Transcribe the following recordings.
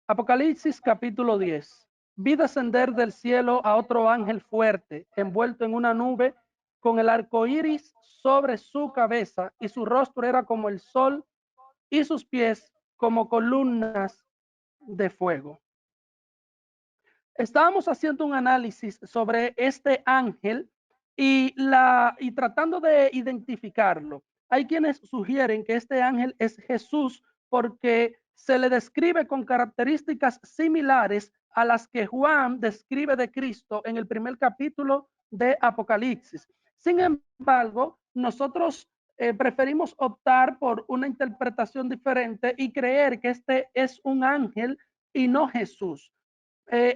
Apocalipsis capítulo 10. Vi descender del cielo a otro ángel fuerte, envuelto en una nube, con el arco iris sobre su cabeza, y su rostro era como el sol, y sus pies como columnas de fuego. Estábamos haciendo un análisis sobre este ángel y tratando de identificarlo. Hay quienes sugieren que este ángel es Jesús porque se le describe con características similares a las que Juan describe de Cristo en el primer capítulo de Apocalipsis. Sin embargo, nosotros preferimos optar por una interpretación diferente y creer que este es un ángel y no Jesús.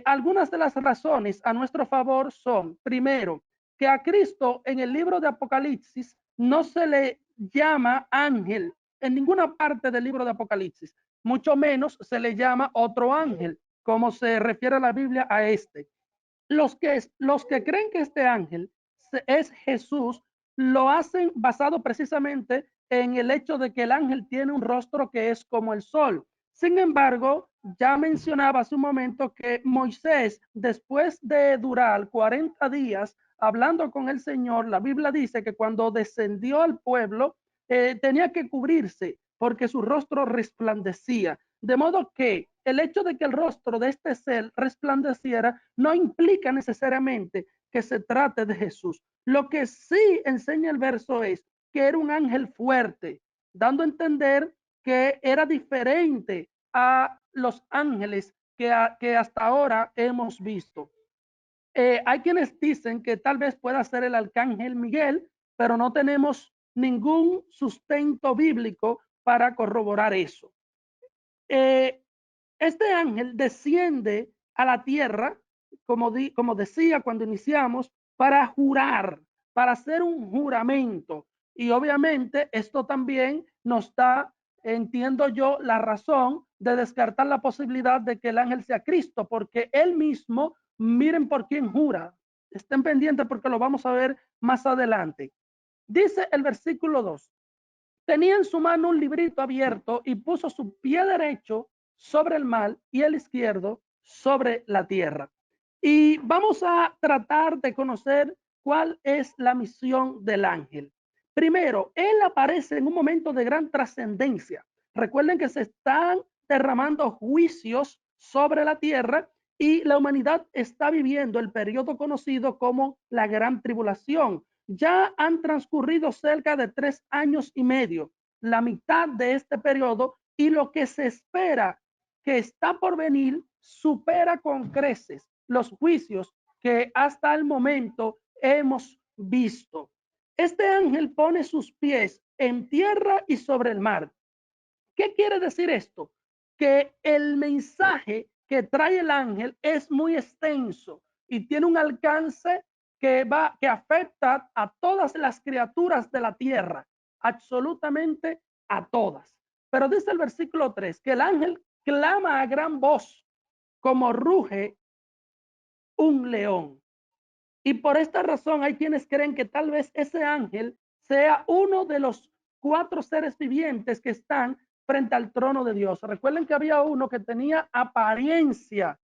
Algunas de las razones a nuestro favor son, primero, que a Cristo en el libro de Apocalipsis no se le llama ángel en ninguna parte del libro de Apocalipsis, mucho menos se le llama otro ángel, como se refiere la Biblia a este. Los que creen que este ángel es Jesús, lo hacen basado precisamente en el hecho de que el ángel tiene un rostro que es como el sol. Sin embargo, ya mencionaba hace un momento que Moisés, después de durar 40 días hablando con el Señor, la Biblia dice que cuando descendió al pueblo, tenía que cubrirse porque su rostro resplandecía. De modo que el hecho de que el rostro de este ser resplandeciera no implica necesariamente que se trate de Jesús. Lo que sí enseña el verso es que era un ángel fuerte, dando a entender que era diferente a los ángeles que hasta ahora hemos visto. Hay quienes dicen que tal vez pueda ser el arcángel Miguel, pero no tenemos ningún sustento bíblico para corroborar eso. Eh, este ángel desciende a la tierra, como decía cuando iniciamos, para jurar, para hacer un juramento. Y obviamente esto también nos da, entiendo yo, la razón de descartar la posibilidad de que el ángel sea Cristo, porque él mismo, miren por quién jura. Estén pendientes porque lo vamos a ver más adelante. Dice el versículo 2. Tenía en su mano un librito abierto y puso su pie derecho sobre el mar y el izquierdo sobre la tierra. Y vamos a tratar de conocer cuál es la misión del ángel. Primero, él aparece en un momento de gran trascendencia. Recuerden que se están derramando juicios sobre la tierra y la humanidad está viviendo el periodo conocido como la gran tribulación. Ya han transcurrido cerca de 3 años y medio, la mitad de este periodo, y lo que se espera que está por venir supera con creces los juicios que hasta el momento hemos visto. Este ángel pone sus pies en tierra y sobre el mar. ¿Qué quiere decir esto? Que el mensaje que trae el ángel es muy extenso y tiene un alcance que afecta a todas las criaturas de la tierra, absolutamente a todas. Pero dice el versículo 3 que el ángel clama a gran voz como ruge un león. Y por esta razón hay quienes creen que tal vez ese ángel sea uno de los 4 seres vivientes que están frente al trono de Dios. Recuerden que había uno que tenía apariencia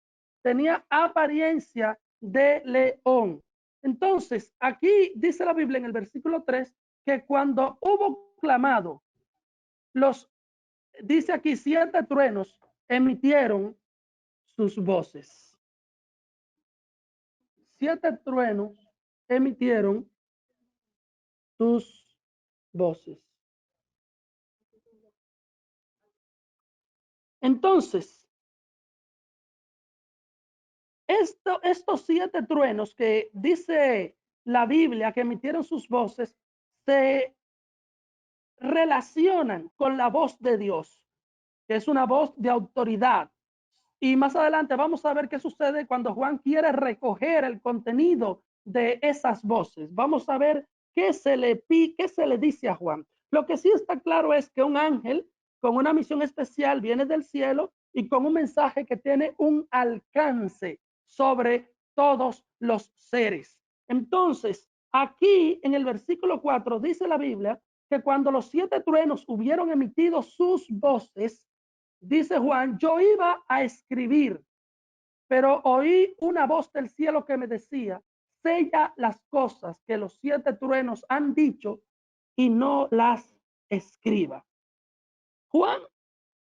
de león. Entonces, aquí dice la Biblia en el versículo 3 que cuando hubo clamado, los, dice aquí, 7 truenos emitieron sus voces. 7 truenos emitieron sus voces. Entonces, estos 7 truenos que dice la Biblia que emitieron sus voces se relacionan con la voz de Dios, que es una voz de autoridad. Y más adelante vamos a ver qué sucede cuando Juan quiere recoger el contenido de esas voces. Vamos a ver qué se le dice a Juan. Lo que sí está claro es que un ángel con una misión especial viene del cielo y con un mensaje que tiene un alcance sobre todos los seres. Entonces, aquí en el versículo 4 dice la Biblia que cuando los 7 truenos hubieron emitido sus voces, dice Juan, yo iba a escribir, pero oí una voz del cielo que me decía, sella las cosas que los 7 truenos han dicho y no las escriba. Juan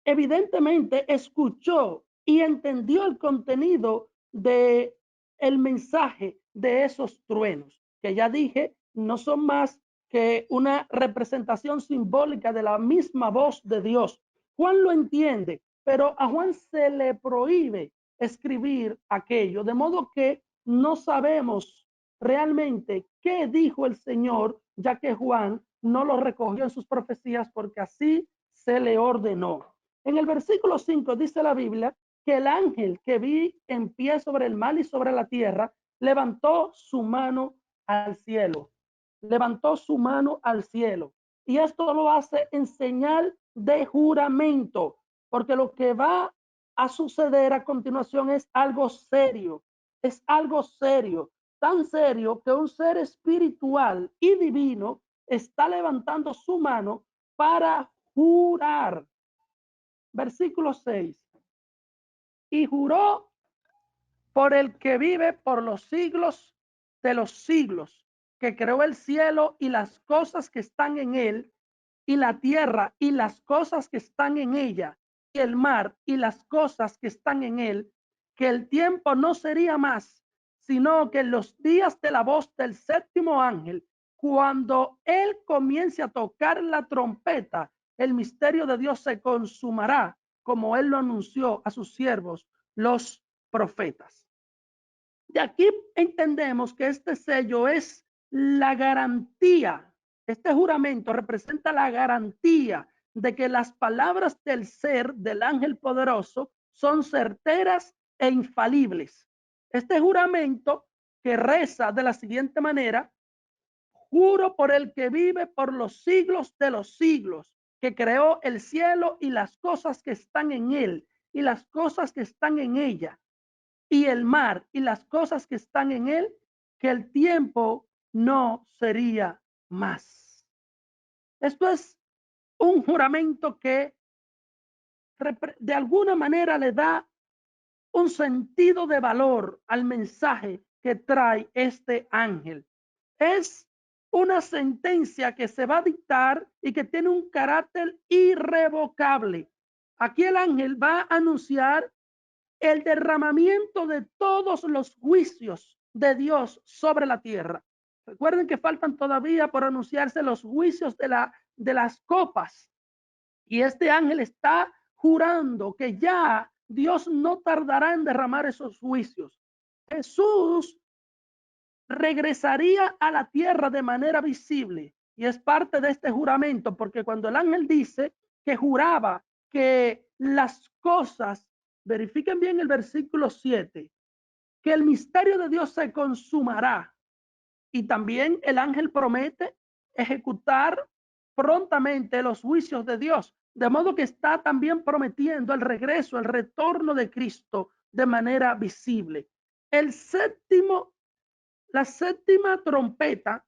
evidentemente escuchó y entendió el contenido de el mensaje de esos truenos, que ya dije, no son más que una representación simbólica de la misma voz de Dios. Juan lo entiende, pero a Juan se le prohíbe escribir aquello, de modo que no sabemos realmente qué dijo el Señor, ya que Juan no lo recogió en sus profecías porque así se le ordenó. En el versículo 5 dice la Biblia que el ángel que vi en pie sobre el mar y sobre la tierra levantó su mano al cielo. Levantó su mano al cielo. Y esto lo hace en señal de juramento, porque lo que va a suceder a continuación es algo serio. Es algo serio. Tan serio que un ser espiritual y divino está levantando su mano para jurar. Versículo 6. Y juró por el que vive por los siglos de los siglos, que creó el cielo y las cosas que están en él, y la tierra y las cosas que están en ella, y el mar y las cosas que están en él, que el tiempo no sería más, sino que en los días de la voz del séptimo ángel, cuando él comience a tocar la trompeta, el misterio de Dios se consumará, como él lo anunció a sus siervos, los profetas. De aquí entendemos que este sello es la garantía, este juramento representa la garantía de que las palabras del ser, del ángel poderoso, son certeras e infalibles. Este juramento que reza de la siguiente manera: juro por el que vive por los siglos de los siglos, que creó el cielo y las cosas que están en él, y las cosas que están en ella, y el mar y las cosas que están en él, que el tiempo no sería más. Esto es un juramento que de alguna manera le da un sentido de valor al mensaje que trae este ángel. Es una sentencia que se va a dictar y que tiene un carácter irrevocable. Aquí el ángel va a anunciar el derramamiento de todos los juicios de Dios sobre la tierra. Recuerden que faltan todavía por anunciarse los juicios de las copas. Y este ángel está jurando que ya Dios no tardará en derramar esos juicios. Jesús regresaría a la tierra de manera visible. Y es parte de este juramento, porque cuando el ángel dice que juraba que las cosas, verifiquen bien el versículo 7, que el misterio de Dios se consumará. Y también el ángel promete ejecutar prontamente los juicios de Dios. De modo que está también prometiendo el regreso, el retorno de Cristo de manera visible. El séptimo, la séptima trompeta,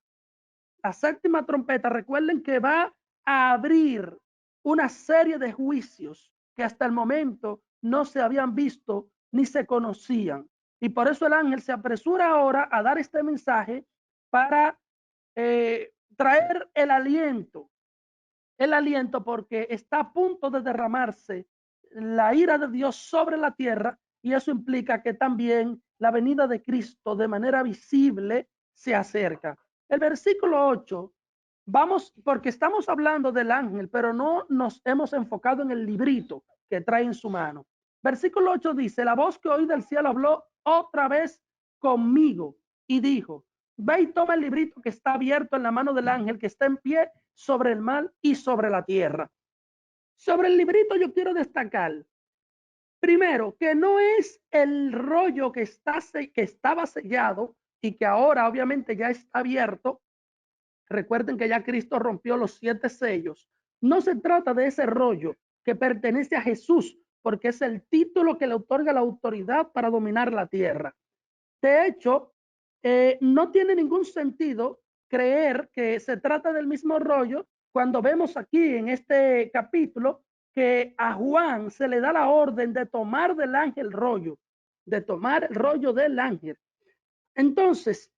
recuerden que va a abrir una serie de juicios que hasta el momento no se habían visto ni se conocían. Y por eso el ángel se apresura ahora a dar este mensaje para traer el aliento porque está a punto de derramarse la ira de Dios sobre la tierra, y eso implica que también la venida de Cristo de manera visible se acerca. El versículo 8, vamos, porque estamos hablando del ángel, pero no nos hemos enfocado en el librito que trae en su mano. Versículo 8 dice: la voz que oí del cielo habló otra vez conmigo y dijo: ve y toma el librito que está abierto en la mano del ángel que está en pie sobre el mar y sobre la tierra. Sobre el librito yo quiero destacar, primero, que no es el rollo que estaba sellado y que ahora obviamente ya está abierto. Recuerden que ya Cristo rompió los 7 sellos. No se trata de ese rollo que pertenece a Jesús, porque es el título que le otorga la autoridad para dominar la tierra. De hecho, no tiene ningún sentido creer que se trata del mismo rollo cuando vemos aquí en este capítulo que a Juan se le da la orden de tomar del ángel rollo, de tomar el rollo del ángel. Entonces,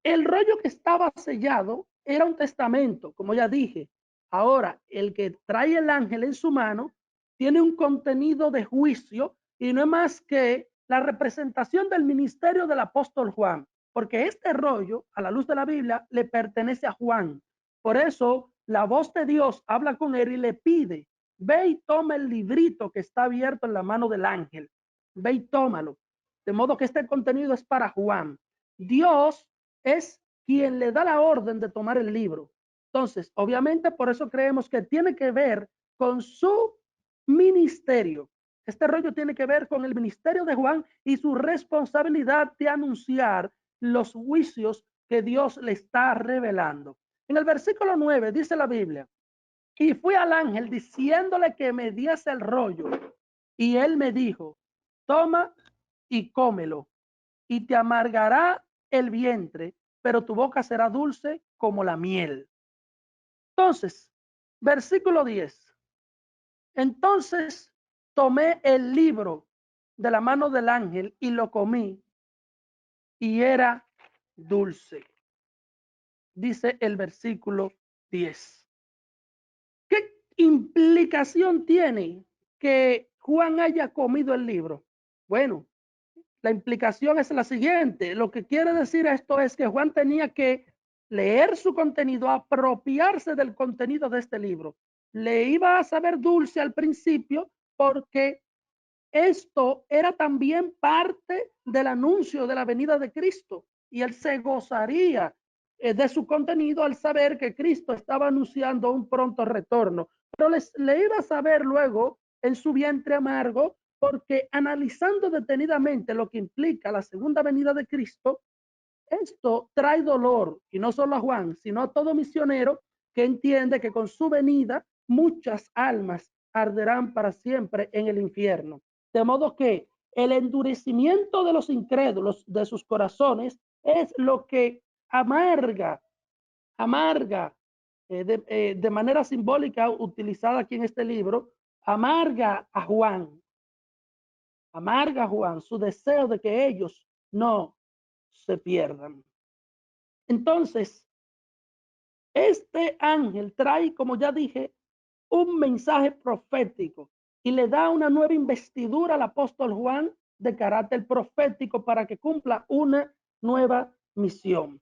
el rollo que estaba sellado era un testamento, como ya dije. Ahora, el que trae el ángel en su mano tiene un contenido de juicio y no es más que la representación del ministerio del apóstol Juan, porque este rollo, a la luz de la Biblia, le pertenece a Juan. Por eso, la voz de Dios habla con él y le pide, ve y toma el librito que está abierto en la mano del ángel. Ve y tómalo. De modo que este contenido es para Juan. Dios es quien le da la orden de tomar el libro. Entonces, obviamente, por eso creemos que tiene que ver con su ministerio. Este rollo tiene que ver con el ministerio de Juan y su responsabilidad de anunciar los juicios que Dios le está revelando. En el versículo 9 dice la Biblia, y fui al ángel diciéndole que me diese el rollo, y él me dijo, toma y cómelo, y te amargará el vientre, pero tu boca será dulce como la miel. Entonces, versículo 10. Entonces tomé el libro de la mano del ángel y lo comí, y era dulce. Dice el versículo 10. ¿Qué implicación tiene que Juan haya comido el libro? Bueno, la implicación es la siguiente. Lo que quiere decir esto es que Juan tenía que leer su contenido, apropiarse del contenido de este libro. Le iba a saber dulce al principio porque esto era también parte del anuncio de la venida de Cristo y él se gozaría de su contenido al saber que Cristo estaba anunciando un pronto retorno. Pero le iba a saber luego en su vientre amargo porque analizando detenidamente lo que implica la segunda venida de Cristo, esto trae dolor y no solo a Juan, sino a todo misionero que entiende que con su venida muchas almas arderán para siempre en el infierno. De modo que el endurecimiento de los incrédulos de sus corazones es lo que amarga de manera simbólica utilizada aquí en este libro, amarga a Juan su deseo de que ellos no se pierdan. Entonces, este ángel trae, como ya dije, un mensaje profético y le da una nueva investidura al apóstol Juan de carácter profético para que cumpla una nueva misión.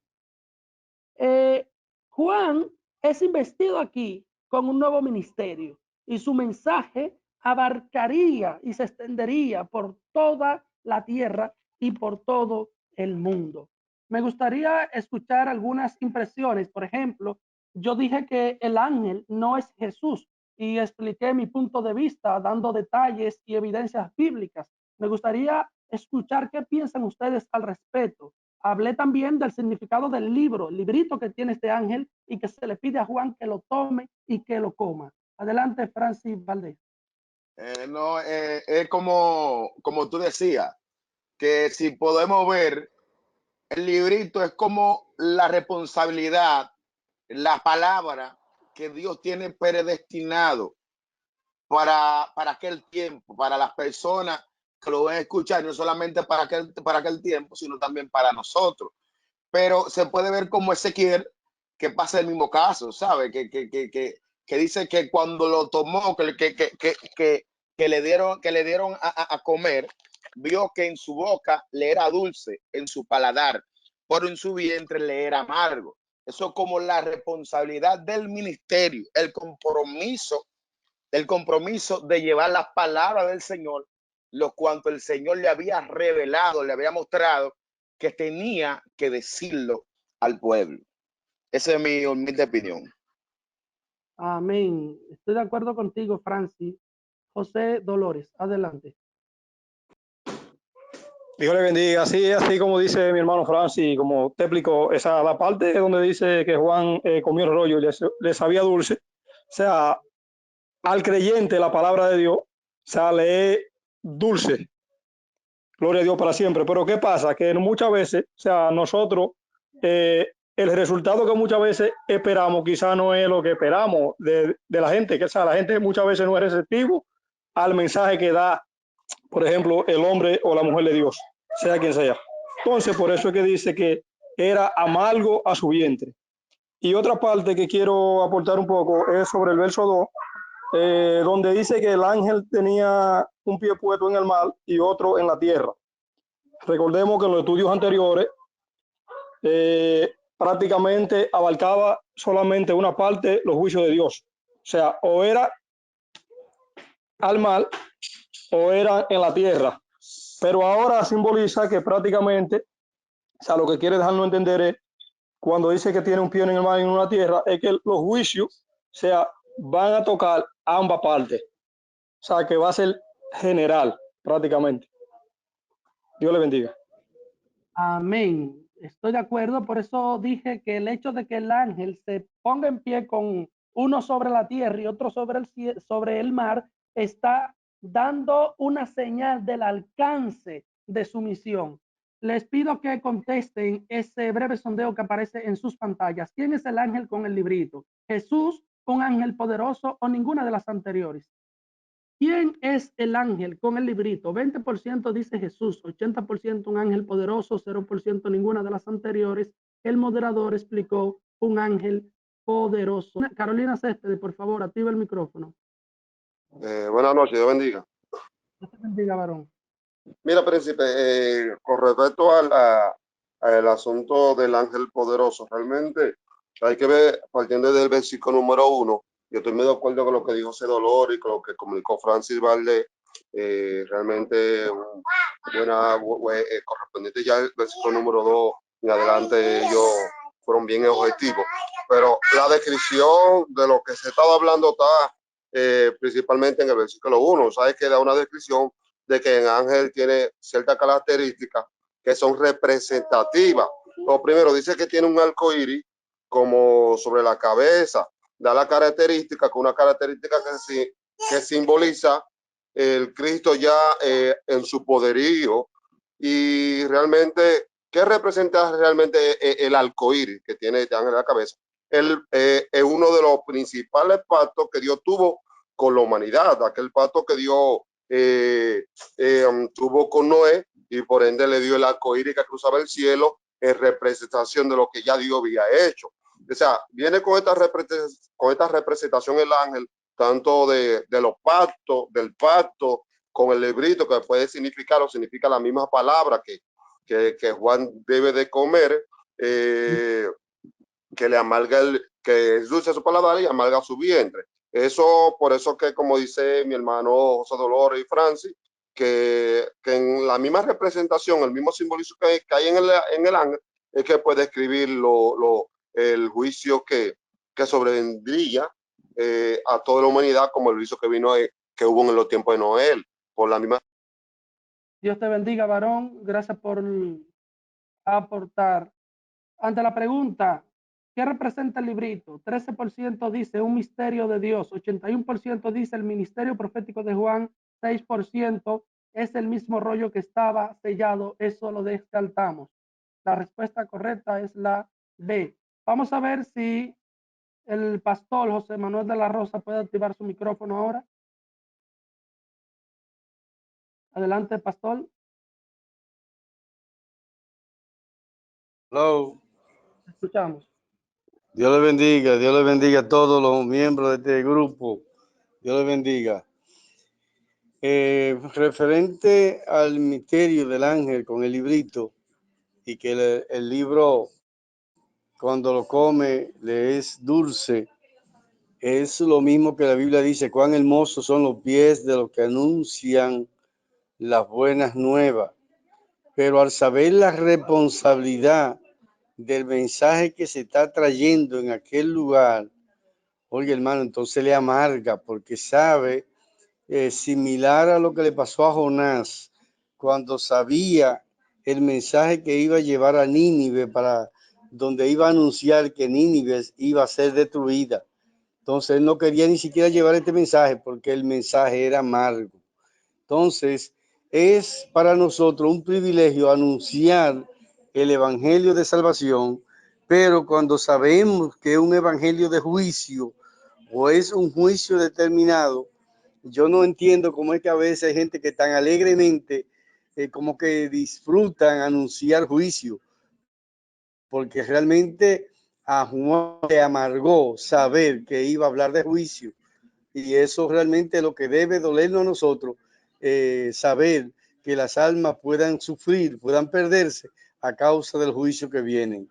Juan es investido aquí con un nuevo ministerio y su mensaje abarcaría y se extendería por toda la tierra y por todo el mundo. Me gustaría escuchar algunas impresiones. Por ejemplo, yo dije que el ángel no es Jesús y expliqué mi punto de vista dando detalles y evidencias bíblicas. Me gustaría escuchar qué piensan ustedes al respecto. Hablé también del significado del libro, el librito que tiene este ángel y que se le pide a Juan que lo tome y que lo coma. Adelante, Francis Valdés. No, es como tú decías, que si podemos ver, el librito es como la responsabilidad, la palabra que Dios tiene predestinado para aquel tiempo, para las personas que lo van a escuchar, no solamente para aquel tiempo, sino también para nosotros. Pero se puede ver como Ezequiel, que pasa el mismo caso, ¿sabe? Que dice que cuando lo tomó, que le dieron a comer, vio que en su boca le era dulce, en su paladar, pero en su vientre le era amargo. Eso como la responsabilidad del ministerio, el compromiso de llevar las palabras del Señor, lo cuanto el Señor le había revelado, le había mostrado que tenía que decirlo al pueblo. Esa es mi humilde opinión. Amén. Estoy de acuerdo contigo, Francis. José Dolores, adelante. Dios le bendiga. Así como dice mi hermano Francis, como te explicó, esa la parte donde dice que Juan comió el rollo y le sabía dulce. O sea, al creyente la palabra de Dios, o sea, le es dulce. Gloria a Dios para siempre. Pero ¿qué pasa? Que muchas veces, o sea, nosotros el resultado que muchas veces esperamos quizá no es lo que esperamos de la gente, que o sea, la gente muchas veces no es receptivo al mensaje que da, por ejemplo, el hombre o la mujer de Dios, sea quien sea. Entonces, por eso es que dice que era amargo a su vientre. Y otra parte que quiero aportar un poco es sobre el verso 2, donde dice que el ángel tenía un pie puesto en el mar y otro en la tierra. Recordemos que en los estudios anteriores prácticamente abarcaba solamente una parte, los juicios de Dios. O sea, o era al mar o era en la tierra. Pero ahora simboliza que prácticamente, o sea, lo que quiere dejarnos entender es, cuando dice que tiene un pie en el mar y en una tierra, es que los juicios, o sea, van a tocar ambas partes. O sea, que va a ser general, prácticamente. Dios le bendiga. Amén. Estoy de acuerdo, por eso dije que el hecho de que el ángel se ponga en pie con uno sobre la tierra y otro sobre el mar está dando una señal del alcance de su misión. Les pido que contesten ese breve sondeo que aparece en sus pantallas. ¿Quién es el ángel con el librito? ¿Jesús, un ángel poderoso o ninguna de las anteriores? ¿Quién es el ángel con el librito? 20% dice Jesús, 80% un ángel poderoso, 0% ninguna de las anteriores. El moderador explicó un ángel poderoso. Carolina Céspedes, por favor, activa el micrófono. Buenas noches, Dios bendiga. Dios te bendiga, varón. Mira, príncipe, con respecto al asunto del ángel poderoso, realmente hay que ver, partiendo del versículo número 1, yo estoy muy de acuerdo con lo que dijo Cedolor y con lo que comunicó Francis Valdés, realmente correspondiente ya el versículo número 2 en adelante ellos fueron bien objetivos, pero la descripción de lo que se estaba hablando está principalmente en el versículo 1, sabes que da una descripción de que el ángel tiene ciertas características que son representativas. Lo primero, dice que tiene un arco iris como sobre la cabeza, da la característica, con una característica que simboliza el Cristo ya en su poderío. Y realmente, ¿qué representa realmente el arco iris que tiene este ángel en la cabeza? Él es uno de los principales pactos que Dios tuvo con la humanidad, aquel pacto que Dios tuvo con Noé y por ende le dio el arco iris que cruzaba el cielo en representación de lo que ya Dios había hecho. O sea, viene con esta representación el ángel, tanto de los pactos, del pacto con el librito, que puede significar o significa la misma palabra que Juan debe de comer, que le amarga que es dulce su paladar y amarga su vientre. Eso, por eso que, como dice mi hermano José Dolores y Francis, que en la misma representación, el mismo simbolismo que hay en el ángel, es que puede escribir el juicio que sobrevendría a toda la humanidad, como el juicio que que hubo en los tiempos de Noé, por la misma. Dios te bendiga, varón. Gracias por aportar. Ante la pregunta, ¿qué representa el librito? 13% dice un misterio de Dios, 81% dice el ministerio profético de Juan, 6% es el mismo rollo que estaba sellado, eso lo descartamos. La respuesta correcta es la B. Vamos a ver si el pastor José Manuel de la Rosa puede activar su micrófono ahora. Adelante, pastor. Hello. Escuchamos. Dios le bendiga a todos los miembros de este grupo. Dios le bendiga. Referente al misterio del ángel con el librito y que el libro cuando lo come le es dulce, es lo mismo que la Biblia dice, cuán hermosos son los pies de los que anuncian las buenas nuevas. Pero al saber la responsabilidad del mensaje que se está trayendo en aquel lugar, oye hermano, entonces le amarga porque sabe, similar a lo que le pasó a Jonás, cuando sabía el mensaje que iba a llevar a Nínive, para donde iba a anunciar que Nínive iba a ser destruida. Entonces él no quería ni siquiera llevar este mensaje porque el mensaje era amargo. Entonces es para nosotros un privilegio anunciar el evangelio de salvación, Pero cuando sabemos que es un evangelio de juicio o es un juicio determinado, yo no entiendo cómo es que a veces hay gente que tan alegremente como que disfrutan anunciar juicio, porque realmente a Juan le amargó saber que iba a hablar de juicio, y eso realmente es lo que debe dolernos a nosotros, saber que las almas puedan sufrir, puedan perderse a causa del juicio que viene,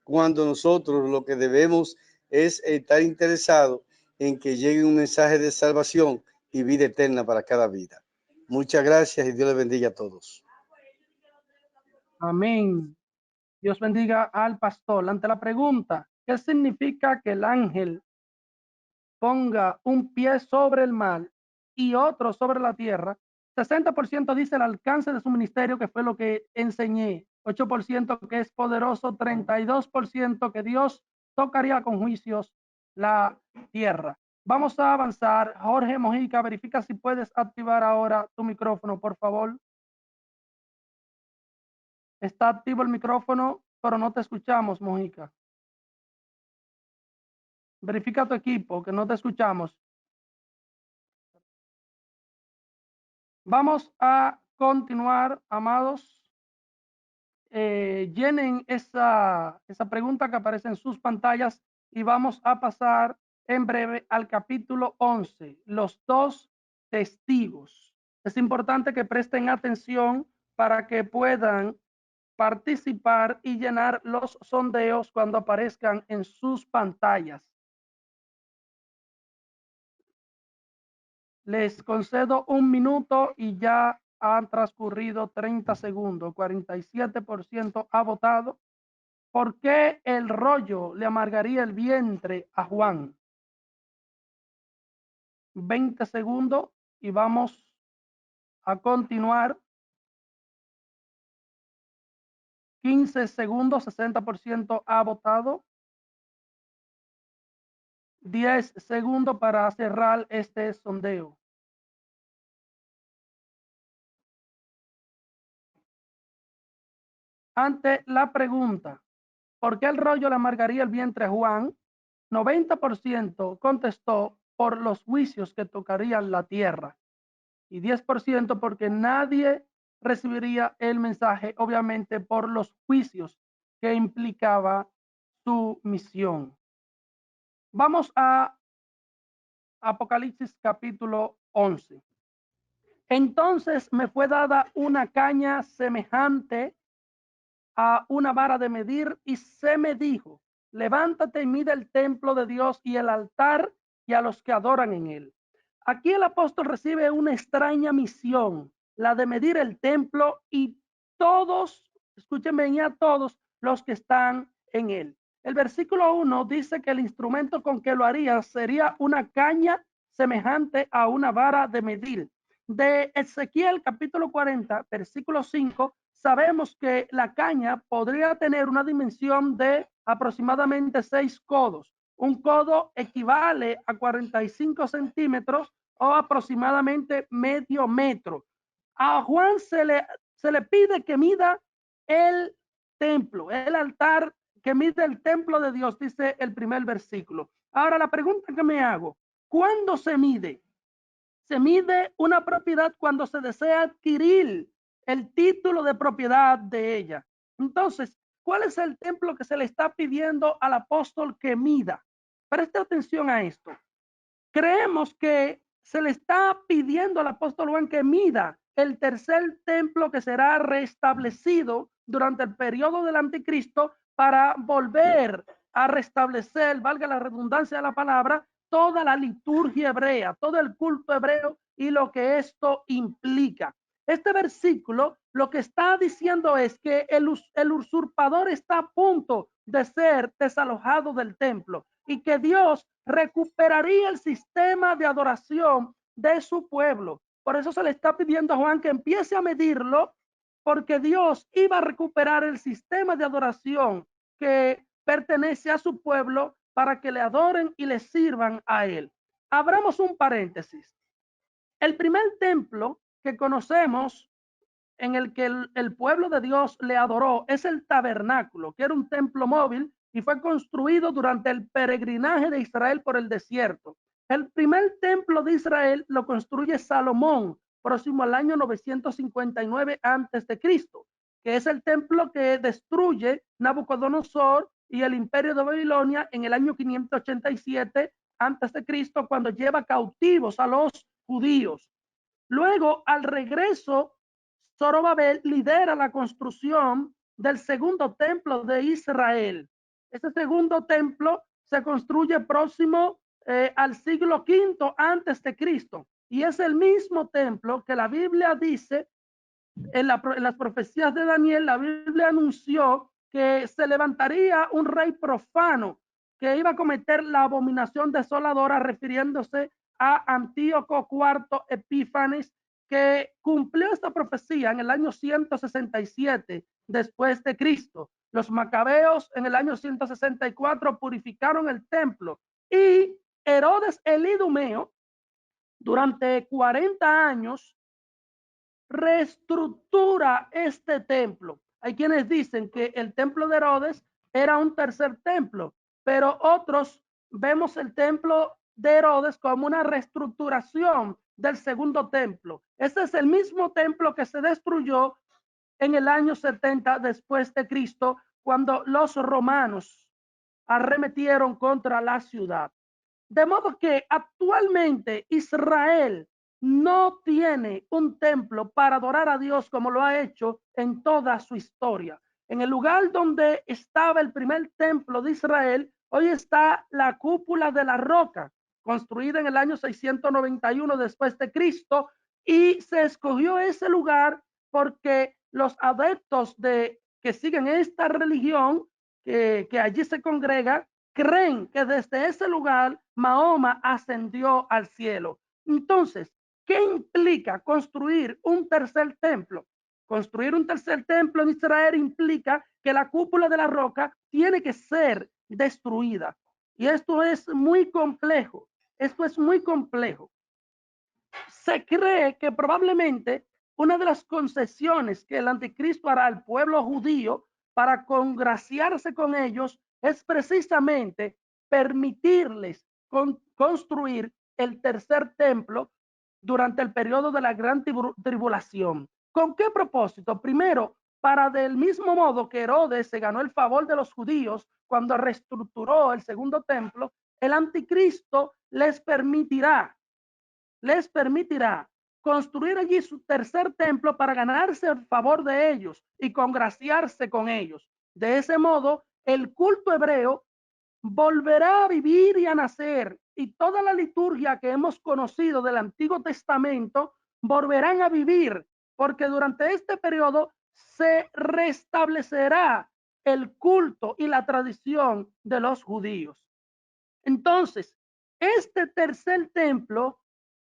cuando nosotros lo que debemos es estar interesados en que llegue un mensaje de salvación y vida eterna para cada vida. Muchas gracias y Dios les bendiga a todos. Amén. Dios bendiga al pastor. Ante la pregunta, ¿qué significa que el ángel ponga un pie sobre el mar y otro sobre la tierra? 60% dice el alcance de su ministerio, que fue lo que enseñé. 8% que es poderoso. 32% que Dios tocaría con juicios la tierra. Vamos a avanzar. Jorge Mojica, verifica si puedes activar ahora tu micrófono, por favor. Está activo el micrófono, pero no te escuchamos, Mojica. Verifica tu equipo, que no te escuchamos. Vamos a continuar, amados. Llenen esa pregunta que aparece en sus pantallas y vamos a pasar en breve al capítulo 11, los dos testigos. Es importante que presten atención para que puedan participar y llenar los sondeos cuando aparezcan en sus pantallas. Les concedo un minuto y ya han transcurrido 30 segundos. 47% ha votado. ¿Por qué el rollo le amargaría el vientre a Juan? 20 segundos y vamos a continuar. 15 segundos, 60% ha votado. 10 segundos para cerrar este sondeo. Ante la pregunta, ¿por qué el rollo le amargaría el vientre a Juan? 90% contestó por los juicios que tocarían la tierra y 10% porque nadie recibiría el mensaje, obviamente por los juicios que implicaba su misión. Vamos a Apocalipsis capítulo 11. Entonces me fue dada una caña semejante a una vara de medir y se me dijo, levántate y mide el templo de Dios y el altar y a los que adoran en él. Aquí el apóstol recibe una extraña misión, la de medir el templo y todos, escúchenme, y a todos los que están en él. El versículo 1 dice que el instrumento con que lo haría sería una caña semejante a una vara de medir. De Ezequiel capítulo 40, versículo 5, sabemos que la caña podría tener una dimensión de aproximadamente 6 codos. Un codo equivale a 45 centímetros o aproximadamente medio metro. A Juan se le pide que mida el templo, el altar, que mide el templo de Dios, dice el primer versículo. Ahora la pregunta que me hago, ¿cuándo se mide? Se mide una propiedad cuando se desea adquirir el título de propiedad de ella. Entonces, ¿cuál es el templo que se le está pidiendo al apóstol que mida? Preste atención a esto. Creemos que se le está pidiendo al apóstol Juan que mida el tercer templo que será restablecido durante el periodo del anticristo para volver a restablecer, valga la redundancia de la palabra, toda la liturgia hebrea, todo el culto hebreo y lo que esto implica. Este versículo lo que está diciendo es que el usurpador está a punto de ser desalojado del templo y que Dios recuperaría el sistema de adoración de su pueblo. Por eso se le está pidiendo a Juan que empiece a medirlo, porque Dios iba a recuperar el sistema de adoración que pertenece a su pueblo para que le adoren y le sirvan a él. Abramos un paréntesis. El primer templo que conocemos en el que el pueblo de Dios le adoró es el tabernáculo, que era un templo móvil y fue construido durante el peregrinaje de Israel por el desierto. El primer templo de Israel lo construye Salomón, próximo al año 959 a.C., que es el templo que destruye Nabucodonosor y el imperio de Babilonia en el año 587 a.C., cuando lleva cautivos a los judíos. Luego, al regreso, Zorobabel lidera la construcción del segundo templo de Israel. Este segundo templo se construye próximo al siglo V antes de Cristo, y es el mismo templo que la Biblia dice en las profecías de Daniel. La Biblia anunció que se levantaría un rey profano que iba a cometer la abominación desoladora, refiriéndose a Antíoco IV Epífanes, que cumplió esta profecía en el año 167 después de Cristo. Los macabeos en el año 164 purificaron el templo, y Herodes el Idumeo durante 40 años reestructura este templo. Hay quienes dicen que el templo de Herodes era un tercer templo, pero otros vemos el templo de Herodes como una reestructuración del segundo templo. Este es el mismo templo que se destruyó en el año 70 después de Cristo, cuando los romanos arremetieron contra la ciudad. De modo que actualmente Israel no tiene un templo para adorar a Dios como lo ha hecho en toda su historia. En el lugar donde estaba el primer templo de Israel, hoy está la cúpula de la roca, construida en el año 691 después de Cristo, y se escogió ese lugar porque los adeptos que siguen esta religión, que allí se congrega, creen que desde ese lugar Mahoma ascendió al cielo. Entonces, ¿qué implica construir un tercer templo? Construir un tercer templo en Israel implica que la cúpula de la roca tiene que ser destruida. Y esto es muy complejo. Esto es muy complejo. Se cree que probablemente una de las concesiones que el anticristo hará al pueblo judío para congraciarse con ellos es precisamente permitirles construir el tercer templo durante el periodo de la gran tribulación. ¿Con qué propósito? Primero, para del mismo modo que Herodes se ganó el favor de los judíos cuando reestructuró el segundo templo, el anticristo les permitirá construir allí su tercer templo para ganarse el favor de ellos y congraciarse con ellos. De ese modo, el culto hebreo volverá a vivir y a nacer, y toda la liturgia que hemos conocido del Antiguo Testamento volverán a vivir, porque durante este periodo se restablecerá el culto y la tradición de los judíos. Entonces, este tercer templo,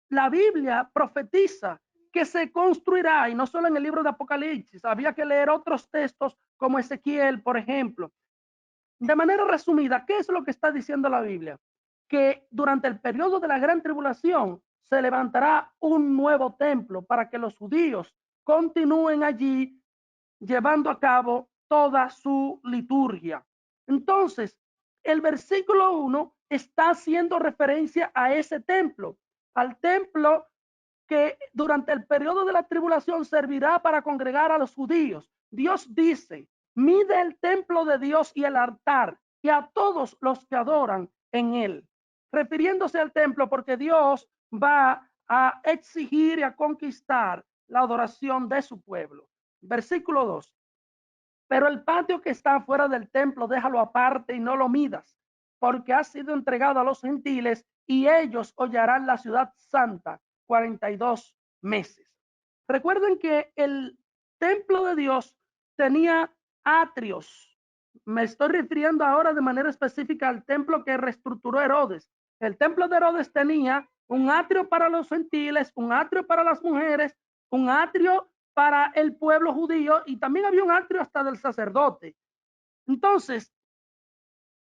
la Biblia profetiza que se construirá, y no solo en el libro de Apocalipsis, había que leer otros textos como Ezequiel, por ejemplo. De manera resumida, ¿qué es lo que está diciendo la Biblia? Que durante el periodo de la gran tribulación se levantará un nuevo templo para que los judíos continúen allí llevando a cabo toda su liturgia. Entonces, el versículo 1 está haciendo referencia a ese templo, al templo que durante el periodo de la tribulación servirá para congregar a los judíos. Dios dice: mide el templo de Dios y el altar, y a todos los que adoran en él. Refiriéndose al templo, porque Dios va a exigir y a conquistar la adoración de su pueblo. Versículo 2. Pero el patio que está fuera del templo, déjalo aparte y no lo midas, porque ha sido entregado a los gentiles y ellos hollarán la ciudad santa 42 meses. Recuerden que el templo de Dios tenía atrios. Me estoy refiriendo ahora de manera específica al templo que reestructuró Herodes. El templo de Herodes tenía un atrio para los gentiles, un atrio para las mujeres, un atrio para el pueblo judío, y también había un atrio hasta del sacerdote. Entonces,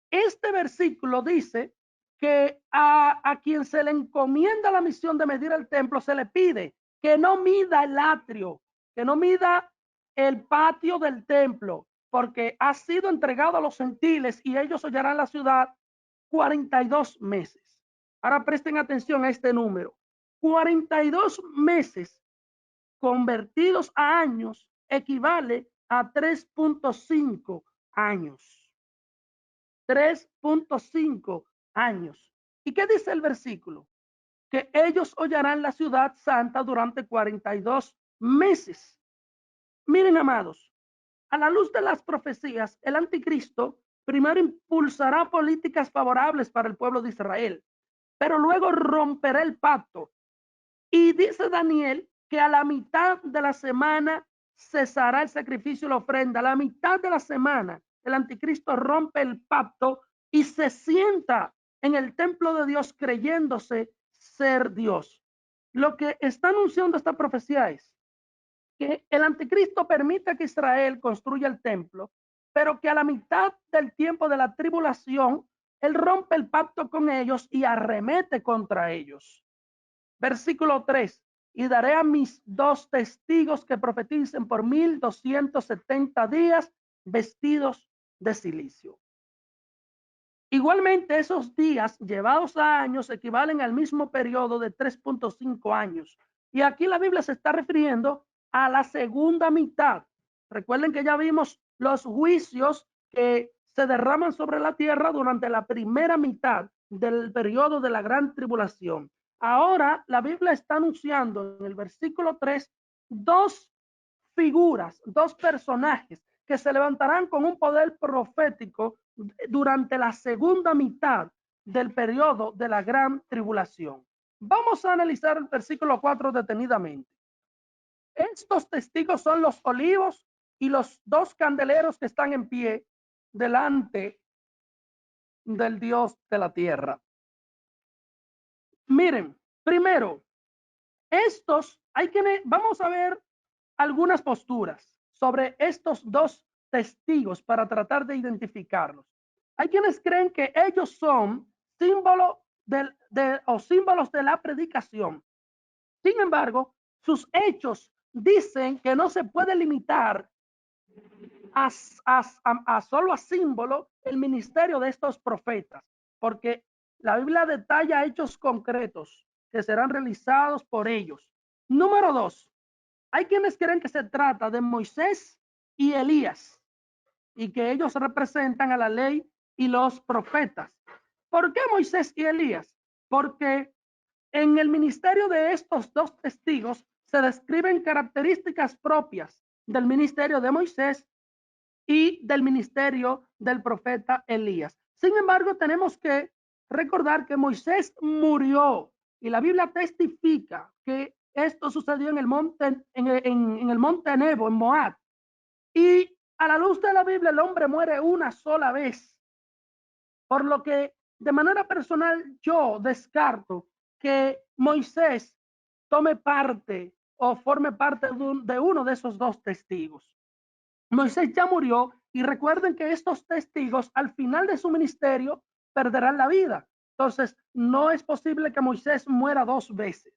este versículo dice que a quien se le encomienda la misión de medir el templo, se le pide que no mida el atrio, que no mida el patio del templo, porque ha sido entregado a los gentiles y ellos hollarán la ciudad 42 meses. Ahora presten atención a este número. 42 meses convertidos a años equivale a 3.5 años. 3.5 años. ¿Y qué dice el versículo? Que ellos hollarán la ciudad santa durante 42 meses. Miren, amados, a la luz de las profecías, el anticristo primero impulsará políticas favorables para el pueblo de Israel, pero luego romperá el pacto. Y dice Daniel que a la mitad de la semana cesará el sacrificio y la ofrenda. A la mitad de la semana, el anticristo rompe el pacto y se sienta en el templo de Dios creyéndose ser Dios. Lo que está anunciando esta profecía es que el anticristo permite que Israel construya el templo, pero que a la mitad del tiempo de la tribulación, él rompe el pacto con ellos y arremete contra ellos. Versículo 3. Y daré a mis 2 testigos que profeticen por 1270 días vestidos de silicio. Igualmente, esos días llevados a años equivalen al mismo periodo de 3.5 años. Y aquí la Biblia se está refiriendo a la segunda mitad. Recuerden que ya vimos los juicios que se derraman sobre la tierra durante la primera mitad del periodo de la gran tribulación. Ahora la Biblia está anunciando en el versículo 3 2 figuras, 2 personajes que se levantarán con un poder profético durante la segunda mitad del periodo de la gran tribulación. Vamos a analizar el versículo 4 detenidamente. Estos testigos son los olivos y los 2 candeleros que están en pie delante del Dios de la tierra. Miren, primero, vamos a ver algunas posturas sobre estos 2 testigos para tratar de identificarlos. Hay quienes creen que ellos son símbolos de la predicación. Sin embargo, sus hechos dicen que no se puede limitar solo a símbolo el ministerio de estos profetas, porque la Biblia detalla hechos concretos que serán realizados por ellos. Número 2, hay quienes creen que se trata de Moisés y Elías y que ellos representan a la ley y los profetas. ¿Por qué Moisés y Elías? Porque en el ministerio de estos 2 testigos se describen características propias del ministerio de Moisés y del ministerio del profeta Elías. Sin embargo, tenemos que recordar que Moisés murió y la Biblia testifica que esto sucedió en el monte, en el monte Nebo, en Moab. Y a la luz de la Biblia, el hombre muere una sola vez. Por lo que, de manera personal, yo descarto que Moisés tome parte o forme parte de uno de esos 2 testigos. Moisés ya murió y recuerden que estos testigos al final de su ministerio perderán la vida. Entonces, no es posible que Moisés muera 2 veces.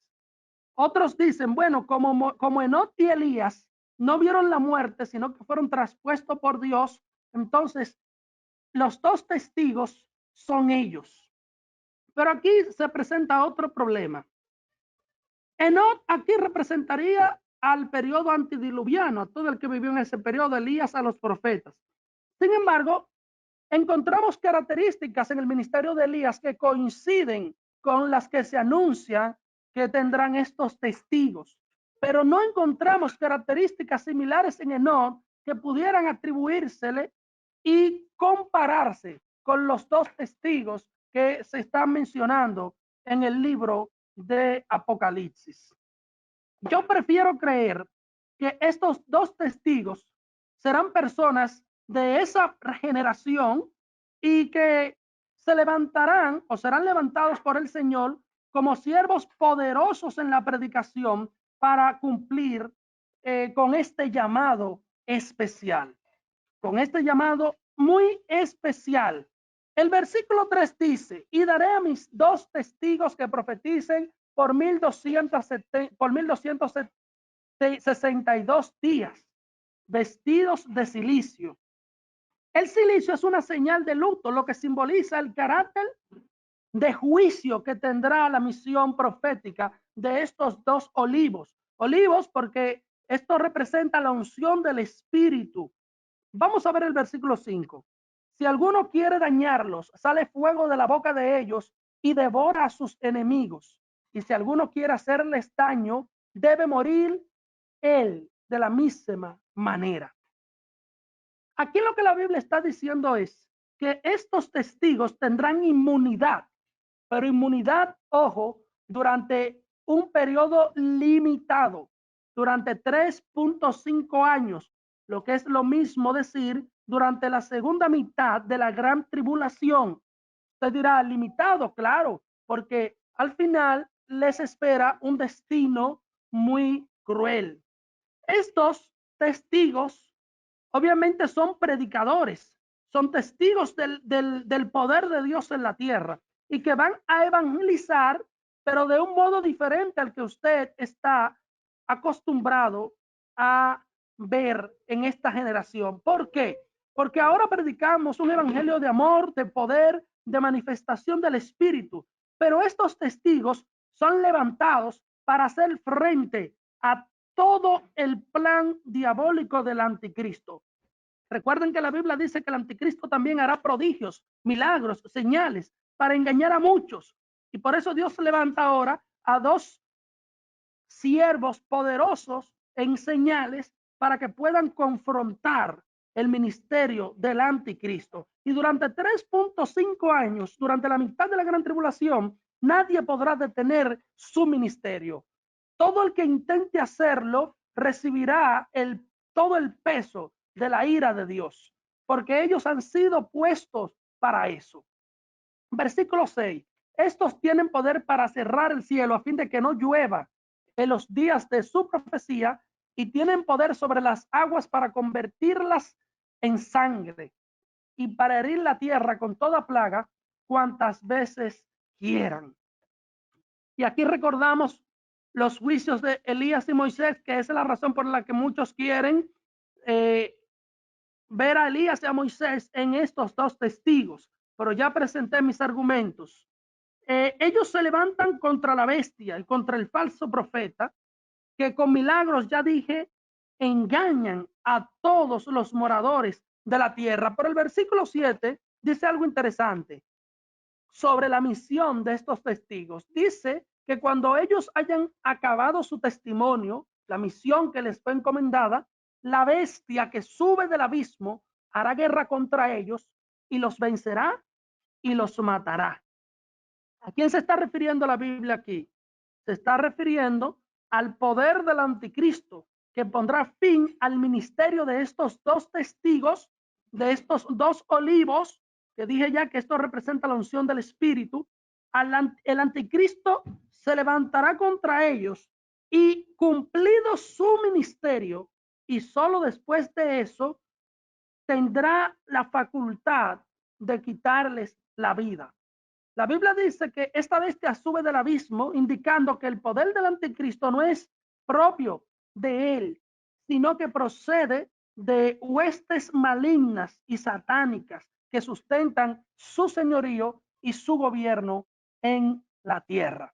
Otros dicen, bueno, como Enoc y Elías no vieron la muerte, sino que fueron traspuestos por Dios, entonces los 2 testigos son ellos. Pero aquí se presenta otro problema. Enoc aquí representaría al periodo antediluviano, a todo el que vivió en ese periodo, Elías a los profetas. Sin embargo, encontramos características en el ministerio de Elías que coinciden con las que se anuncian que tendrán estos testigos, pero no encontramos características similares en Enoc que pudieran atribuírsele y compararse con los 2 testigos que se están mencionando en el libro de Apocalipsis. Yo prefiero creer que estos 2 testigos serán personas de esa generación y que se levantarán o serán levantados por el Señor como siervos poderosos en la predicación para cumplir con este llamado especial, con este llamado muy especial. El versículo 3 dice, y daré a mis 2 testigos que profeticen por 1270 62 días, vestidos de cilicio. El cilicio es una señal de luto, lo que simboliza el carácter de juicio que tendrá la misión profética de estos dos olivos. Olivos porque esto representa la unción del Espíritu. Vamos a ver el versículo 5. Si alguno quiere dañarlos, sale fuego de la boca de ellos y devora a sus enemigos. Y si alguno quiere hacerles daño, debe morir él de la misma manera. Aquí lo que la Biblia está diciendo es que estos testigos tendrán inmunidad, pero inmunidad, ojo, durante un periodo limitado, durante 3.5 años, lo que es lo mismo decir durante la segunda mitad de la gran tribulación. Usted dirá, limitado, claro, porque al final les espera un destino muy cruel. Estos testigos obviamente son predicadores, son testigos del poder de Dios en la tierra y que van a evangelizar, pero de un modo diferente al que usted está acostumbrado a ver en esta generación. ¿Por qué? Porque ahora predicamos un evangelio de amor, de poder, de manifestación del Espíritu, pero estos testigos son levantados para hacer frente a todo el plan diabólico del anticristo. Recuerden que la Biblia dice que el anticristo también hará prodigios, milagros, señales para engañar a muchos. Y por eso Dios levanta ahora a dos siervos poderosos en señales para que puedan confrontar el ministerio del anticristo. Y durante 3.5 años, durante la mitad de la gran tribulación, nadie podrá detener su ministerio. Todo el que intente hacerlo recibirá todo el peso de la ira de Dios, porque ellos han sido puestos para eso. Versículo 6. Estos tienen poder para cerrar el cielo a fin de que no llueva en los días de su profecía y tienen poder sobre las aguas para convertirlas en sangre y para herir la tierra con toda plaga cuantas veces quieran. Y aquí recordamos los juicios de Elías y Moisés, que es la razón por la que muchos quieren ver a Elías y a Moisés en estos dos testigos, pero ya presenté mis argumentos. Ellos se levantan contra la bestia y contra el falso profeta, que con milagros, ya dije, engañan a todos los moradores de la tierra. Pero el versículo 7 dice algo interesante sobre la misión de estos testigos. Dice que cuando ellos hayan acabado su testimonio, la misión que les fue encomendada, la bestia que sube del abismo hará guerra contra ellos y los vencerá y los matará. ¿A quién se está refiriendo la Biblia aquí? Se está refiriendo al poder del anticristo que pondrá fin al ministerio de estos dos testigos, de estos dos olivos, que dije ya que esto representa la unción del Espíritu. El anticristo se levantará contra ellos y cumplido su ministerio, y solo después de eso tendrá la facultad de quitarles la vida. La Biblia dice que esta bestia sube del abismo, indicando que el poder del anticristo no es propio de él, sino que procede de huestes malignas y satánicas que sustentan su señorío y su gobierno en la tierra.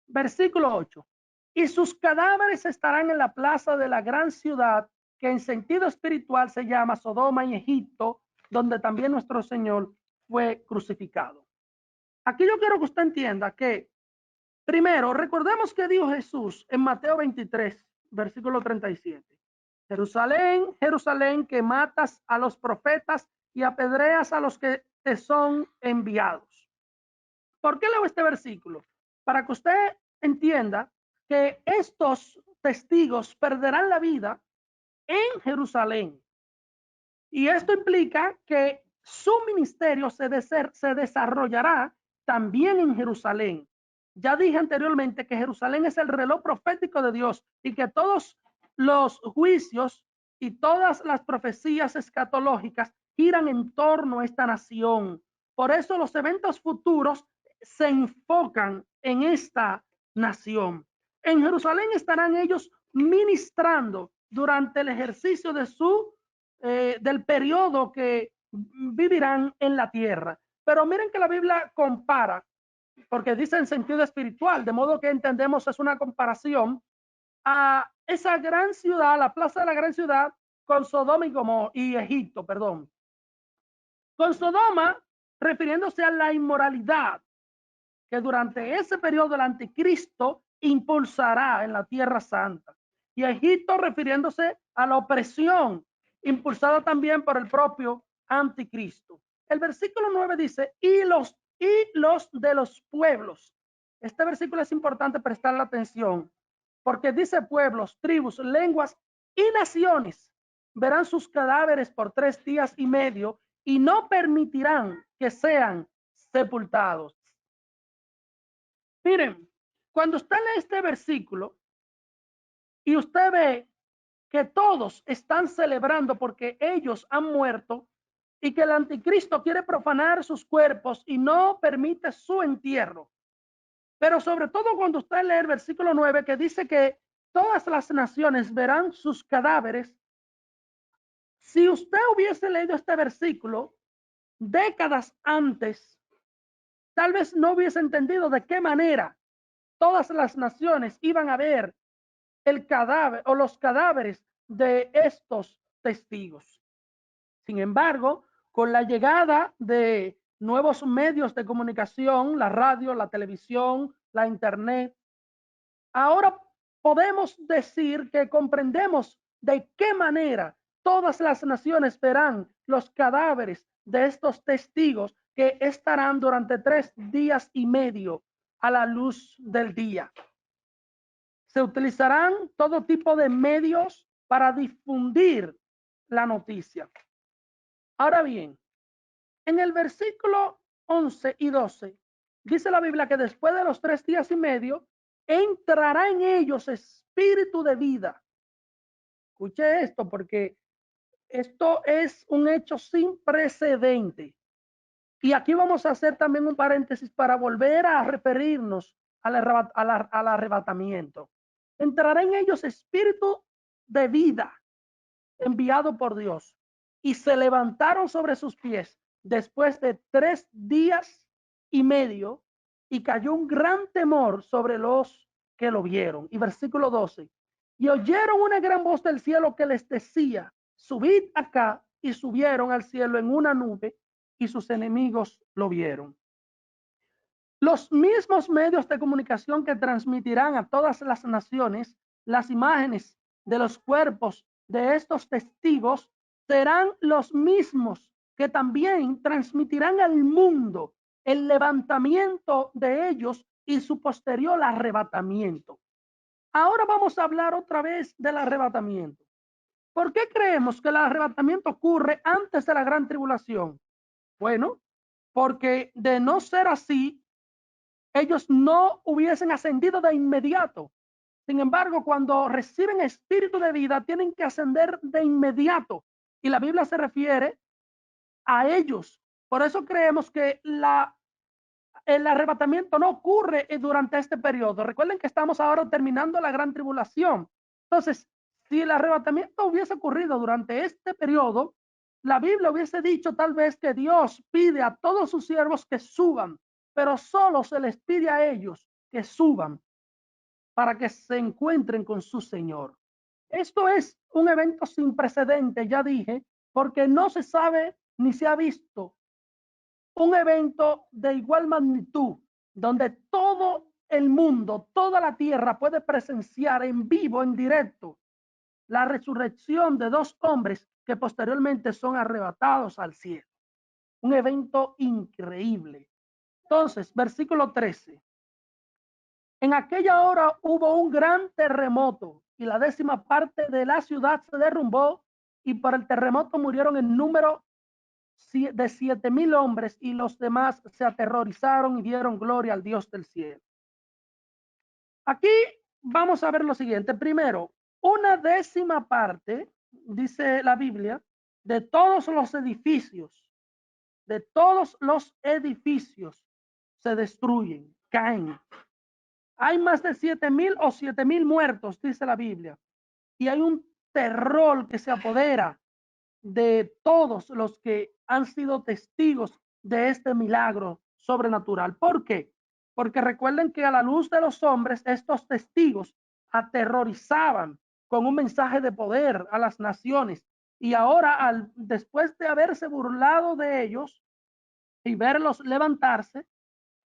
Versículo 8. Y sus cadáveres estarán en la plaza de la gran ciudad, que en sentido espiritual se llama Sodoma y Egipto, donde también nuestro Señor fue crucificado. Aquí yo quiero que usted entienda que, primero, recordemos que dijo Jesús en Mateo 23, versículo 37. Jerusalén, Jerusalén, que matas a los profetas y apedreas a los que te son enviados. ¿Por qué leo este versículo? Para que usted entienda que estos testigos perderán la vida en Jerusalén. Y esto implica que su ministerio se desarrollará también en Jerusalén. Ya dije anteriormente que Jerusalén es el reloj profético de Dios y que todos los juicios y todas las profecías escatológicas giran en torno a esta nación. Por eso los eventos futuros se enfocan en esta nación. En Jerusalén estarán ellos ministrando durante el ejercicio de del periodo que vivirán en la tierra. Pero miren que la Biblia compara, porque dice en sentido espiritual, de modo que entendemos es una comparación a esa gran ciudad, la plaza de la gran ciudad, con Sodoma y Egipto, perdón. Con Sodoma, refiriéndose a la inmoralidad que durante ese periodo el anticristo impulsará en la tierra santa. Y Egipto refiriéndose a la opresión impulsada también por el propio anticristo. El versículo 9 dice, y los de los pueblos. Este versículo es importante prestarle atención, porque dice pueblos, tribus, lenguas y naciones verán sus cadáveres por 3 días y medio y no permitirán que sean sepultados. Miren, cuando usted lee este versículo y usted ve que todos están celebrando porque ellos han muerto y que el anticristo quiere profanar sus cuerpos y no permite su entierro. Pero sobre todo cuando usted lee el versículo 9 que dice que todas las naciones verán sus cadáveres. Si usted hubiese leído este versículo décadas antes, tal vez no hubiese entendido de qué manera todas las naciones iban a ver el cadáver o los cadáveres de estos testigos. Sin embargo, con la llegada de nuevos medios de comunicación, la radio, la televisión, la internet, ahora podemos decir que comprendemos de qué manera todas las naciones verán los cadáveres de estos testigos que estarán durante 3 días y medio a la luz del día. Se utilizarán todo tipo de medios para difundir la noticia. Ahora bien, en el versículo 11 y 12, dice la Biblia que después de los 3 días y medio, entrará en ellos espíritu de vida. Escuche esto, porque esto es un hecho sin precedente. Y aquí vamos a hacer también un paréntesis para volver a referirnos al arrebatamiento. Entrará en ellos espíritu de vida enviado por Dios y se levantaron sobre sus pies después de 3 días y medio y cayó un gran temor sobre los que lo vieron. Y versículo 12, y oyeron una gran voz del cielo que les decía, subid acá, y subieron al cielo en una nube y sus enemigos lo vieron. Los mismos medios de comunicación que transmitirán a todas las naciones las imágenes de los cuerpos de estos testigos serán los mismos que también transmitirán al mundo el levantamiento de ellos y su posterior arrebatamiento. Ahora vamos a hablar otra vez del arrebatamiento. ¿Por qué creemos que el arrebatamiento ocurre antes de la gran tribulación? Bueno, porque de no ser así, ellos no hubiesen ascendido de inmediato. Sin embargo, cuando reciben espíritu de vida, tienen que ascender de inmediato. Y la Biblia se refiere a ellos. Por eso creemos que el arrebatamiento no ocurre durante este periodo. Recuerden que estamos ahora terminando la gran tribulación. Entonces, si el arrebatamiento hubiese ocurrido durante este periodo, la Biblia hubiese dicho tal vez que Dios pide a todos sus siervos que suban, pero solo se les pide a ellos que suban para que se encuentren con su Señor. Esto es un evento sin precedente, ya dije, porque no se sabe ni se ha visto un evento de igual magnitud, donde todo el mundo, toda la tierra puede presenciar en vivo, en directo, la resurrección de 2 hombres que posteriormente son arrebatados al cielo. Un evento increíble. Entonces, versículo 13. En aquella hora hubo un gran terremoto y la 10ª parte de la ciudad se derrumbó y por el terremoto murieron en número de 7,000 hombres y los demás se aterrorizaron y dieron gloria al Dios del cielo. Aquí vamos a ver lo siguiente. Primero, una 10ª parte, dice la Biblia, de todos los edificios se destruyen, caen. Hay más de 7,000 o 7,000 muertos, dice la Biblia. Y hay un terror que se apodera de todos los que han sido testigos de este milagro sobrenatural. ¿Por qué? Porque recuerden que a la luz de los hombres, estos testigos aterrorizaban con un mensaje de poder a las naciones. Y ahora, después de haberse burlado de ellos y verlos levantarse,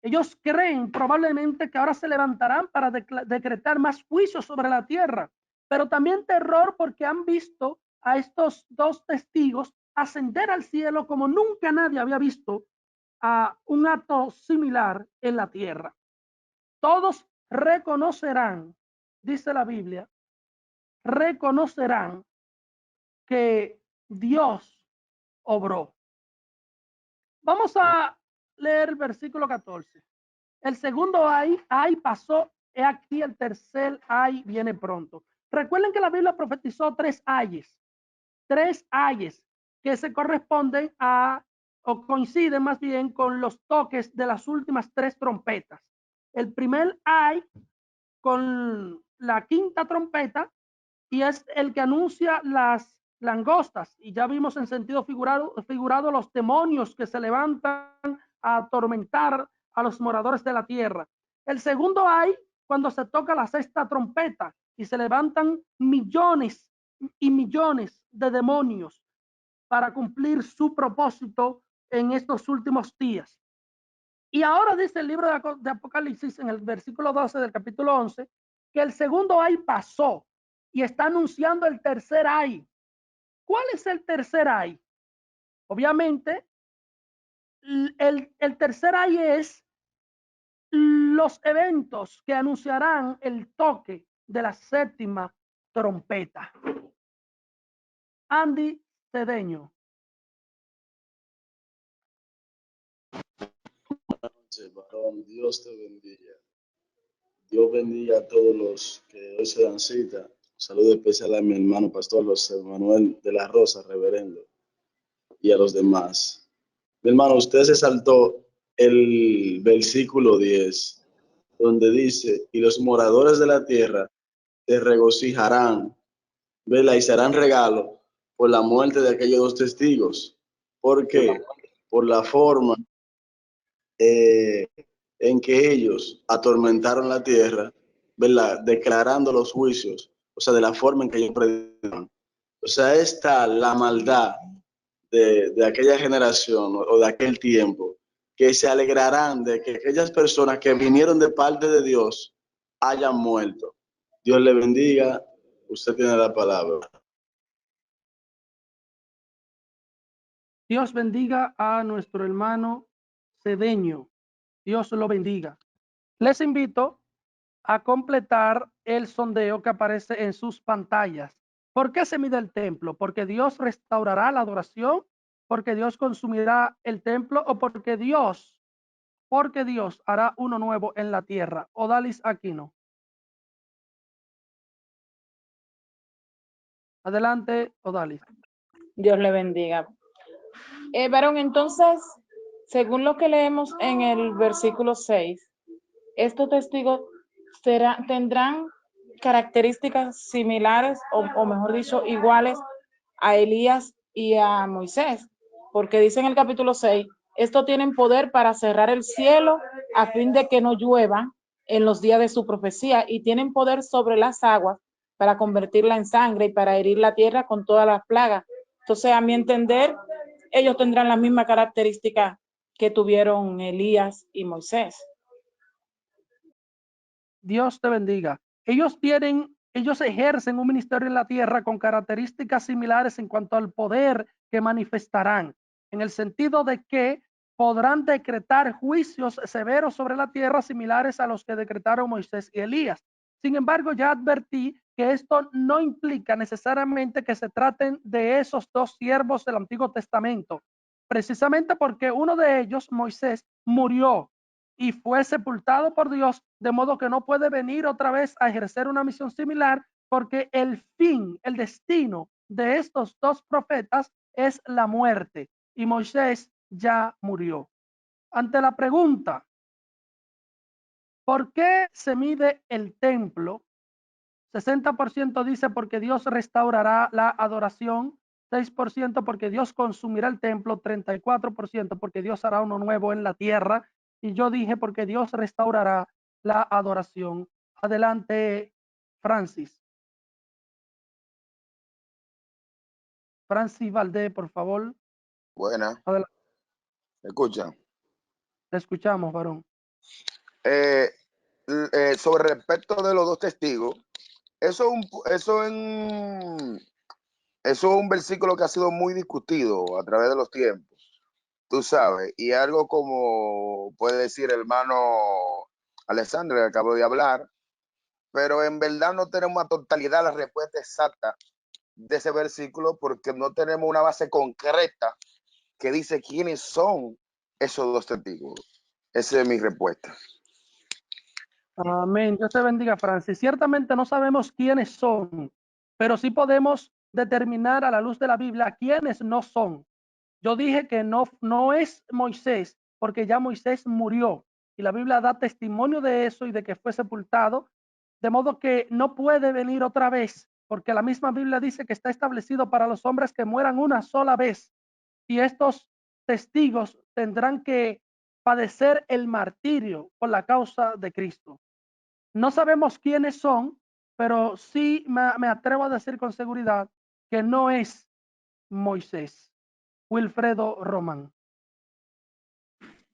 ellos creen probablemente que ahora se levantarán para decretar más juicios sobre la tierra, pero también terror porque han visto a estos dos testigos ascender al cielo como nunca nadie había visto a un acto similar en la tierra. Todos reconocerán, dice la Biblia, reconocerán que Dios obró. Vamos a leer el versículo 14. El segundo ay pasó, he aquí el tercer ay viene pronto. Recuerden que la Biblia profetizó tres ayes que se corresponden a, o coinciden más bien con los toques de las últimas tres trompetas. El primer ay con la quinta trompeta y es el que anuncia las langostas, y ya vimos en sentido figurado los demonios que se levantan a atormentar a los moradores de la tierra. El segundo hay cuando se toca la sexta trompeta y se levantan millones y millones de demonios para cumplir su propósito en estos últimos días. Y ahora dice el libro de Apocalipsis en el versículo 12 del capítulo 11 que el segundo ay pasó y está anunciando el tercer ay. ¿Cuál es el tercer ay? Obviamente, el tercer ay es los eventos que anunciarán el toque de la séptima trompeta. Andy Cedeño. Varón, Dios te bendiga. Dios bendiga a todos los que hoy se dan cita. Saludo especial a mi hermano pastor José Manuel de la Rosa, reverendo, y a los demás. Mi hermano, usted se saltó el versículo 10, donde dice, y los moradores de la tierra se regocijarán, ¿verdad? Y serán regalo por la muerte de aquellos dos testigos. ¿Por qué? Por la forma en que ellos atormentaron la tierra, ¿verdad? Declarando los juicios, o sea, de la forma en que ellos predicaban. O sea, está la maldad de aquella generación o de aquel tiempo, que se alegrarán de que aquellas personas que vinieron de parte de Dios hayan muerto. Dios le bendiga. Usted tiene la palabra. Dios bendiga a nuestro hermano Cedeño. Dios lo bendiga. Les invito a completar el sondeo que aparece en sus pantallas. ¿Por qué se mide el templo? ¿Porque Dios restaurará la adoración? ¿Porque Dios consumirá el templo? ¿O porque Dios hará uno nuevo en la tierra? Odalis Aquino. Adelante, Odalis. Dios le bendiga. Varón, entonces, según lo que leemos en el versículo 6, estos testigos tendrán características similares o mejor dicho, iguales a Elías y a Moisés, porque dice en el capítulo 6, estos tienen poder para cerrar el cielo a fin de que no llueva en los días de su profecía y tienen poder sobre las aguas para convertirla en sangre y para herir la tierra con todas las plagas. Entonces, a mi entender, ellos tendrán la misma característica que tuvieron Elías y Moisés. Dios te bendiga. Ellos ejercen un ministerio en la tierra con características similares en cuanto al poder que manifestarán, en el sentido de que podrán decretar juicios severos sobre la tierra similares a los que decretaron Moisés y Elías. Sin embargo, ya advertí que esto no implica necesariamente que se traten de esos dos siervos del Antiguo Testamento, precisamente porque uno de ellos, Moisés, murió y fue sepultado por Dios, de modo que no puede venir otra vez a ejercer una misión similar, porque el destino de estos dos profetas es la muerte, y Moisés ya murió. Ante la pregunta, ¿Por qué se mide el templo? 60% dice porque Dios restaurará la adoración, 6% porque Dios consumirá el templo, 34% porque Dios hará uno nuevo en la tierra, y yo dije porque Dios restaurará la adoración. Adelante, Francis. Francis Valdés, por favor. Buena. Adelante. ¿Me escuchan? Le escuchamos, varón. Sobre respecto de los dos testigos, eso es un versículo que ha sido muy discutido a través de los tiempos, tú sabes, y algo como puede decir el hermano Alexander, que acabo de hablar, pero en verdad no tenemos a totalidad la respuesta exacta de ese versículo porque no tenemos una base concreta que dice quiénes son esos dos testigos. Esa es mi respuesta. Amén. Dios te bendiga, Francis. Ciertamente no sabemos quiénes son, pero sí podemos determinar a la luz de la Biblia quiénes no son. Yo dije que no es Moisés, porque ya Moisés murió y la Biblia da testimonio de eso y de que fue sepultado, de modo que no puede venir otra vez, porque la misma Biblia dice que está establecido para los hombres que mueran una sola vez, y estos testigos tendrán que padecer el martirio por la causa de Cristo. No sabemos quiénes son, pero sí me atrevo a decir con seguridad que no es Moisés. Wilfredo Román.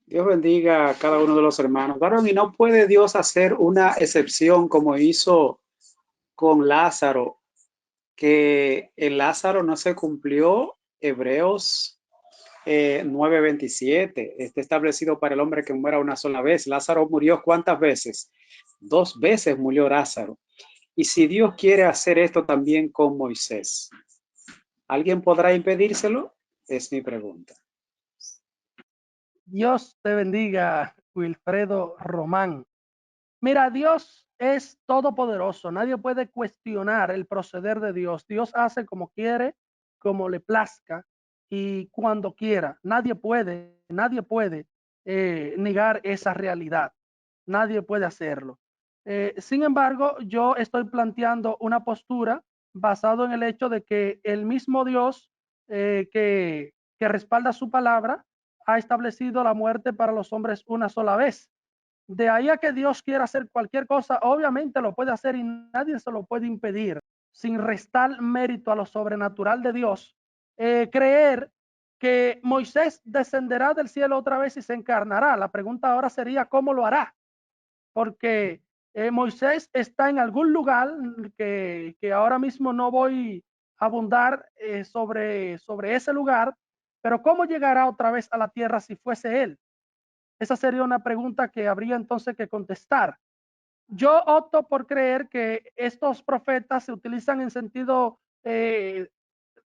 Dios bendiga a cada uno de los hermanos. Varón, y no puede Dios hacer una excepción como hizo con Lázaro, que el Lázaro no se cumplió. Hebreos 9:27 está establecido para el hombre que muera una sola vez. Lázaro murió ¿cuántas veces? 2 veces murió Lázaro. Y si Dios quiere hacer esto también con Moisés, ¿alguien podrá impedírselo? Es mi pregunta. Dios te bendiga, Wilfredo Román. Mira, Dios es todopoderoso. Nadie puede cuestionar el proceder de Dios. Dios hace como quiere, como le plazca y cuando quiera. Nadie puede negar esa realidad. Nadie puede hacerlo. Sin embargo, yo estoy planteando una postura basado en el hecho de que el mismo Dios que respalda su palabra ha establecido la muerte para los hombres una sola vez. De ahí a que Dios quiera hacer cualquier cosa, obviamente lo puede hacer y nadie se lo puede impedir, sin restar mérito a lo sobrenatural de Dios. Creer que Moisés descenderá del cielo otra vez y se encarnará. La pregunta ahora sería, ¿cómo lo hará? Porque Moisés está en algún lugar que ahora mismo no voy a abundar sobre ese lugar, pero ¿cómo llegará otra vez a la tierra si fuese él? Esa sería una pregunta que habría entonces que contestar. Yo opto por creer que estos profetas se utilizan en sentido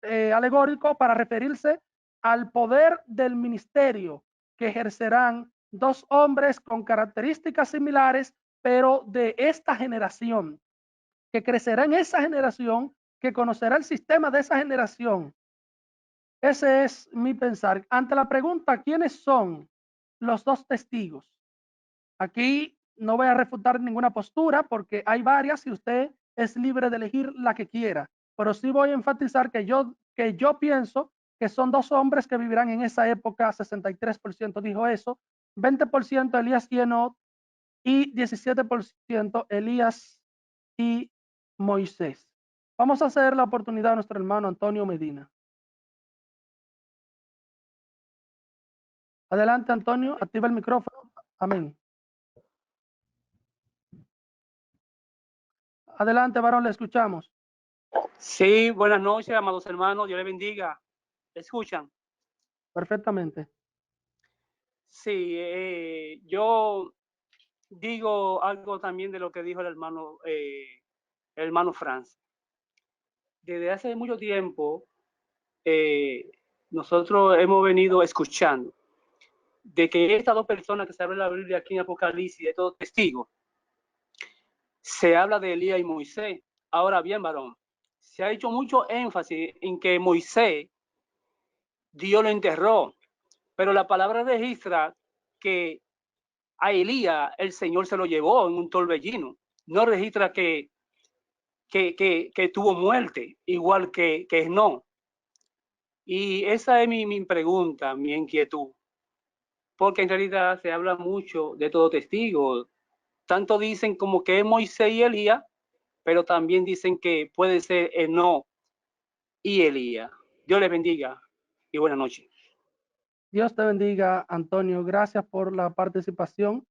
alegórico para referirse al poder del ministerio que ejercerán dos hombres con características similares, pero de esta generación, que crecerá en esa generación, que conocerá el sistema de esa generación. Ese es mi pensar. Ante la pregunta, ¿quiénes son los dos testigos? Aquí no voy a refutar ninguna postura porque hay varias y usted es libre de elegir la que quiera, pero sí voy a enfatizar que yo pienso que son dos hombres que vivirán en esa época. 63% dijo eso, 20% Elías y Enoch y 17% Elías y Moisés. Vamos a hacer la oportunidad a nuestro hermano Antonio Medina. Adelante, Antonio, activa el micrófono. Amén. Adelante, varón, le escuchamos. Sí, buenas noches, amados hermanos, Dios les bendiga. ¿Me escuchan? Perfectamente. Sí, yo digo algo también de lo que dijo el hermano Franz. Desde hace mucho tiempo, nosotros hemos venido escuchando de que estas dos personas que se habla en la Biblia aquí en Apocalipsis, estos testigos, se habla de Elías y Moisés. Ahora bien, varón, se ha hecho mucho énfasis en que Moisés, Dios lo enterró, pero la palabra registra que a Elías el Señor se lo llevó en un torbellino. No registra que tuvo muerte, igual que no. Y esa es mi pregunta, mi inquietud. Porque en realidad se habla mucho de todo testigo. Tanto dicen como que es Moisés y Elías, pero también dicen que puede ser Enoc y Elías. Dios les bendiga y buenas noches. Dios te bendiga, Antonio. Gracias por la participación.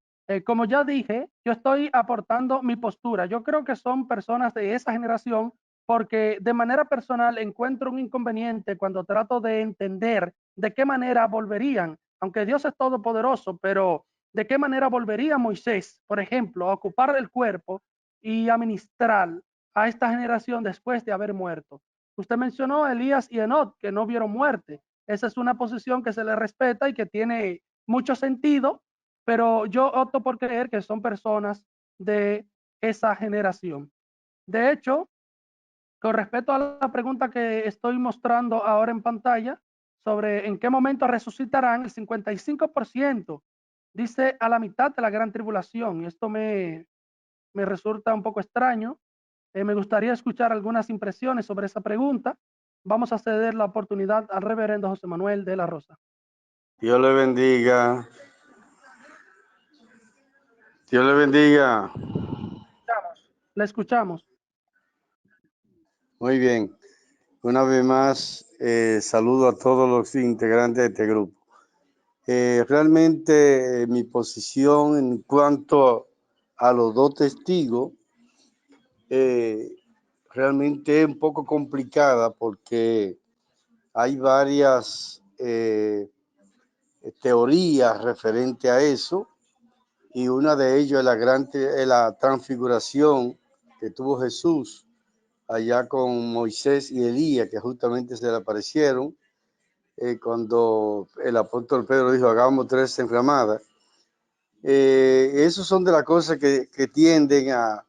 Como ya dije, yo estoy aportando mi postura. Yo creo que son personas de esa generación porque de manera personal encuentro un inconveniente cuando trato de entender de qué manera volverían, aunque Dios es todopoderoso, pero de qué manera volvería Moisés, por ejemplo, a ocupar el cuerpo y a ministrar a esta generación después de haber muerto. Usted mencionó a Elías y Enoc, que no vieron muerte. Esa es una posición que se le respeta y que tiene mucho sentido, pero yo opto por creer que son personas de esa generación. De hecho, con respecto a la pregunta que estoy mostrando ahora en pantalla sobre en qué momento resucitarán, el 55% dice a la mitad de la gran tribulación. Y esto me resulta un poco extraño. Me gustaría escuchar algunas impresiones sobre esa pregunta. Vamos a ceder la oportunidad al reverendo José Manuel de la Rosa. Dios le bendiga. Dios le bendiga. Le escuchamos. Muy bien. Una vez más, saludo a todos los integrantes de este grupo. Realmente mi posición en cuanto a los dos testigos realmente es un poco complicada porque hay varias teorías referentes a eso, y una de ellas es la transfiguración que tuvo Jesús allá con Moisés y Elías, que justamente se le aparecieron cuando el apóstol Pedro dijo, hagamos 3 enflamadas. Esas son de las cosas que tienden a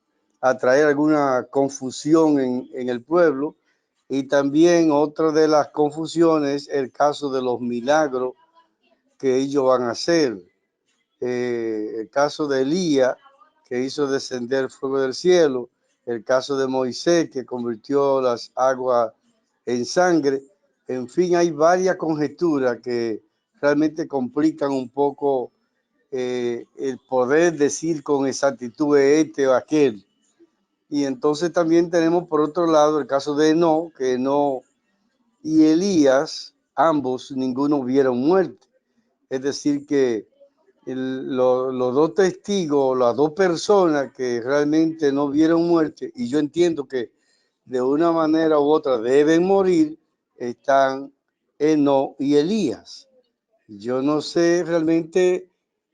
traer alguna confusión en el pueblo. Y también otra de las confusiones, el caso de los milagros que ellos van a hacer. El caso de Elías, que hizo descender fuego del cielo, el caso de Moisés, que convirtió las aguas en sangre. En fin, hay varias conjeturas que realmente complican un poco el poder decir con exactitud este o aquel. Y entonces también tenemos por otro lado el caso de Enoc, que Enoc y Elías, ambos, ninguno vieron muerte. Es decir que los dos testigos, las dos personas que realmente no vieron muerte, y yo entiendo que de una manera u otra deben morir, están Enoc y Elías. Yo no sé realmente,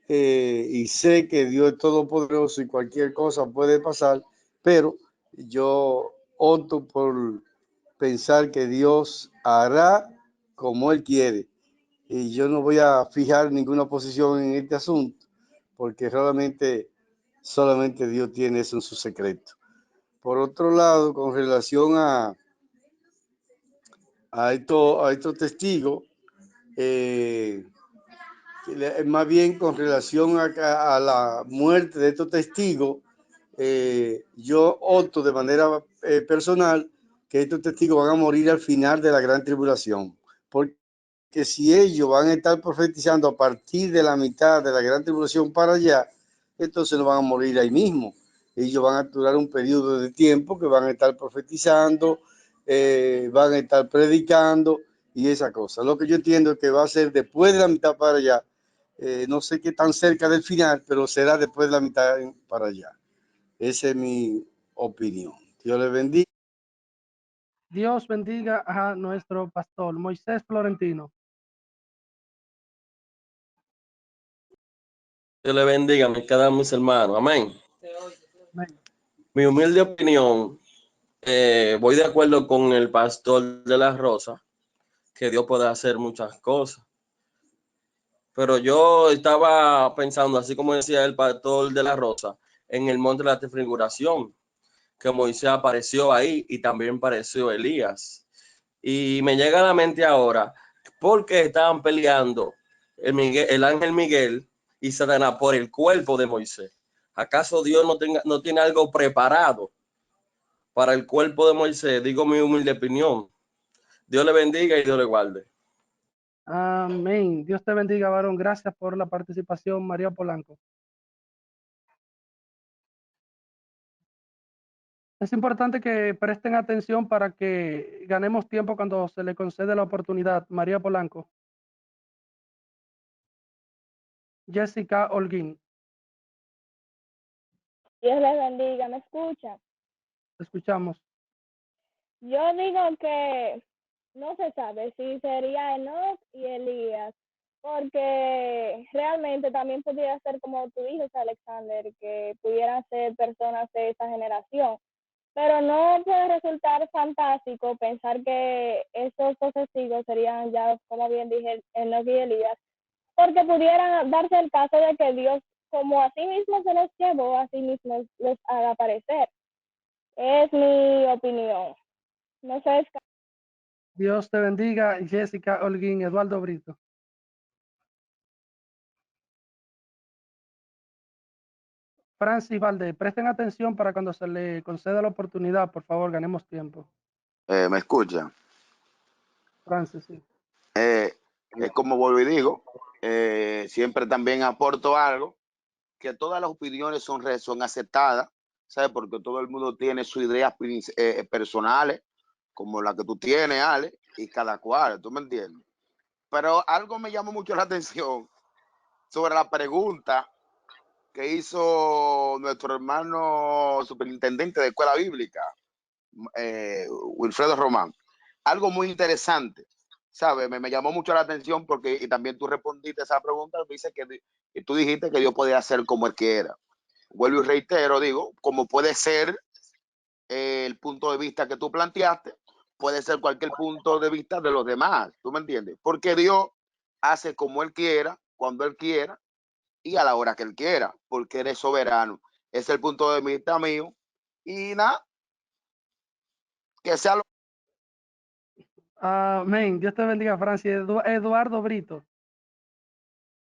y sé que Dios es todopoderoso y cualquier cosa puede pasar, pero yo opto por pensar que Dios hará como Él quiere. Y yo no voy a fijar ninguna posición en este asunto, porque realmente solamente Dios tiene eso en su secreto. Por otro lado, con relación a estos testigos, más bien con relación a la muerte de estos testigos, yo opto de manera personal que estos testigos van a morir al final de la gran tribulación, porque si ellos van a estar profetizando a partir de la mitad de la gran tribulación para allá, entonces no van a morir ahí mismo. Ellos van a durar un periodo de tiempo que van a estar profetizando, van a estar predicando y esa cosa. Lo que yo entiendo es que va a ser después de la mitad para allá. No sé qué tan cerca del final, pero será después de la mitad para allá. Esa es mi opinión. Dios les bendiga. Dios bendiga a nuestro pastor Moisés Florentino. Dios le bendiga, mis hermanos. Amén. Amén. Mi humilde opinión, voy de acuerdo con el pastor de la Rosa, que Dios puede hacer muchas cosas. Pero yo estaba pensando, así como decía el pastor de la Rosa, en el monte de la transfiguración, que Moisés apareció ahí y también apareció Elías. Y me llega a la mente ahora, ¿por qué estaban peleando el ángel Miguel y Satanás por el cuerpo de Moisés. ¿Acaso Dios no tiene algo preparado para el cuerpo de Moisés? Digo mi humilde opinión. Dios le bendiga y Dios le guarde. Amén. Dios te bendiga, varón. Gracias por la participación, María Polanco. Es importante que presten atención para que ganemos tiempo cuando se le concede la oportunidad. María Polanco. Jessica Holguín. Dios les bendiga, ¿me escucha? Te escuchamos. Yo digo que no se sabe si sería Enoch y Elías, porque realmente también podría ser como tú dices, Alexander, que pudieran ser personas de esa generación. Pero no puede resultar fantástico pensar que esos dos testigos serían ya, como bien dije, Enoch y Elías, porque pudieran darse el caso de que Dios, como a sí mismo se los llevó, a sí mismo los haga aparecer. Es mi opinión. No sé. Dios te bendiga, Jessica Holguín. Eduardo Brito. Francis Valdés, presten atención para cuando se le conceda la oportunidad, por favor, ganemos tiempo. ¿Me escucha? Francis, sí. Como vuelvo y digo, siempre también aporto algo, que todas las opiniones son aceptadas, ¿sabes? Porque todo el mundo tiene sus ideas personales, como la que tú tienes, Ale, y cada cual, ¿tú me entiendes? Pero algo me llamó mucho la atención sobre la pregunta que hizo nuestro hermano superintendente de escuela bíblica, Wilfredo Román. Algo muy interesante, ¿sabes? Me llamó mucho la atención porque, y también tú respondiste esa pregunta, dice que tú dijiste que Dios podía hacer como Él quiera. Vuelvo y reitero, digo, como puede ser el punto de vista que tú planteaste, puede ser cualquier punto de vista de los demás, ¿tú me entiendes? Porque Dios hace como Él quiera, cuando Él quiera y a la hora que Él quiera, porque Él es soberano. Es el punto de vista mío. Y nada, que sea lo... Amén. Dios te bendiga, Francis. Eduardo Brito.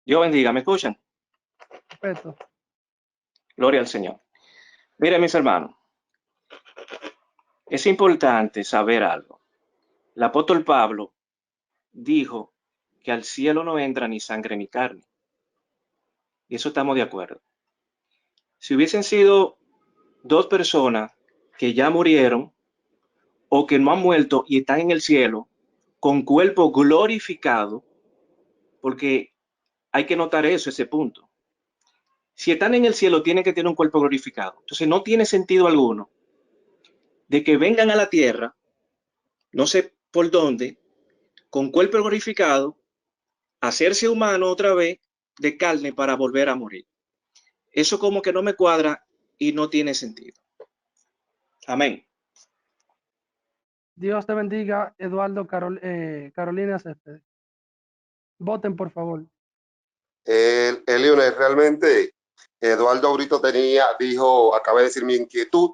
Dios bendiga, ¿me escuchan? Perfecto. Gloria al Señor. Miren, mis hermanos, es importante saber algo. El apóstol Pablo dijo que al cielo no entra ni sangre ni carne. Y eso estamos de acuerdo. Si hubiesen sido dos personas que ya murieron o que no han muerto y están en el cielo con cuerpo glorificado, porque hay que notar eso, ese punto. Si están en el cielo, tienen que tener un cuerpo glorificado. Entonces no tiene sentido alguno de que vengan a la tierra, no sé por dónde, con cuerpo glorificado, hacerse humano otra vez de carne para volver a morir. Eso como que no me cuadra y no tiene sentido. Amén. Dios te bendiga, Eduardo Carolina Céspedes. Voten, por favor. Leonel, realmente Eduardo Brito acaba de decir mi inquietud,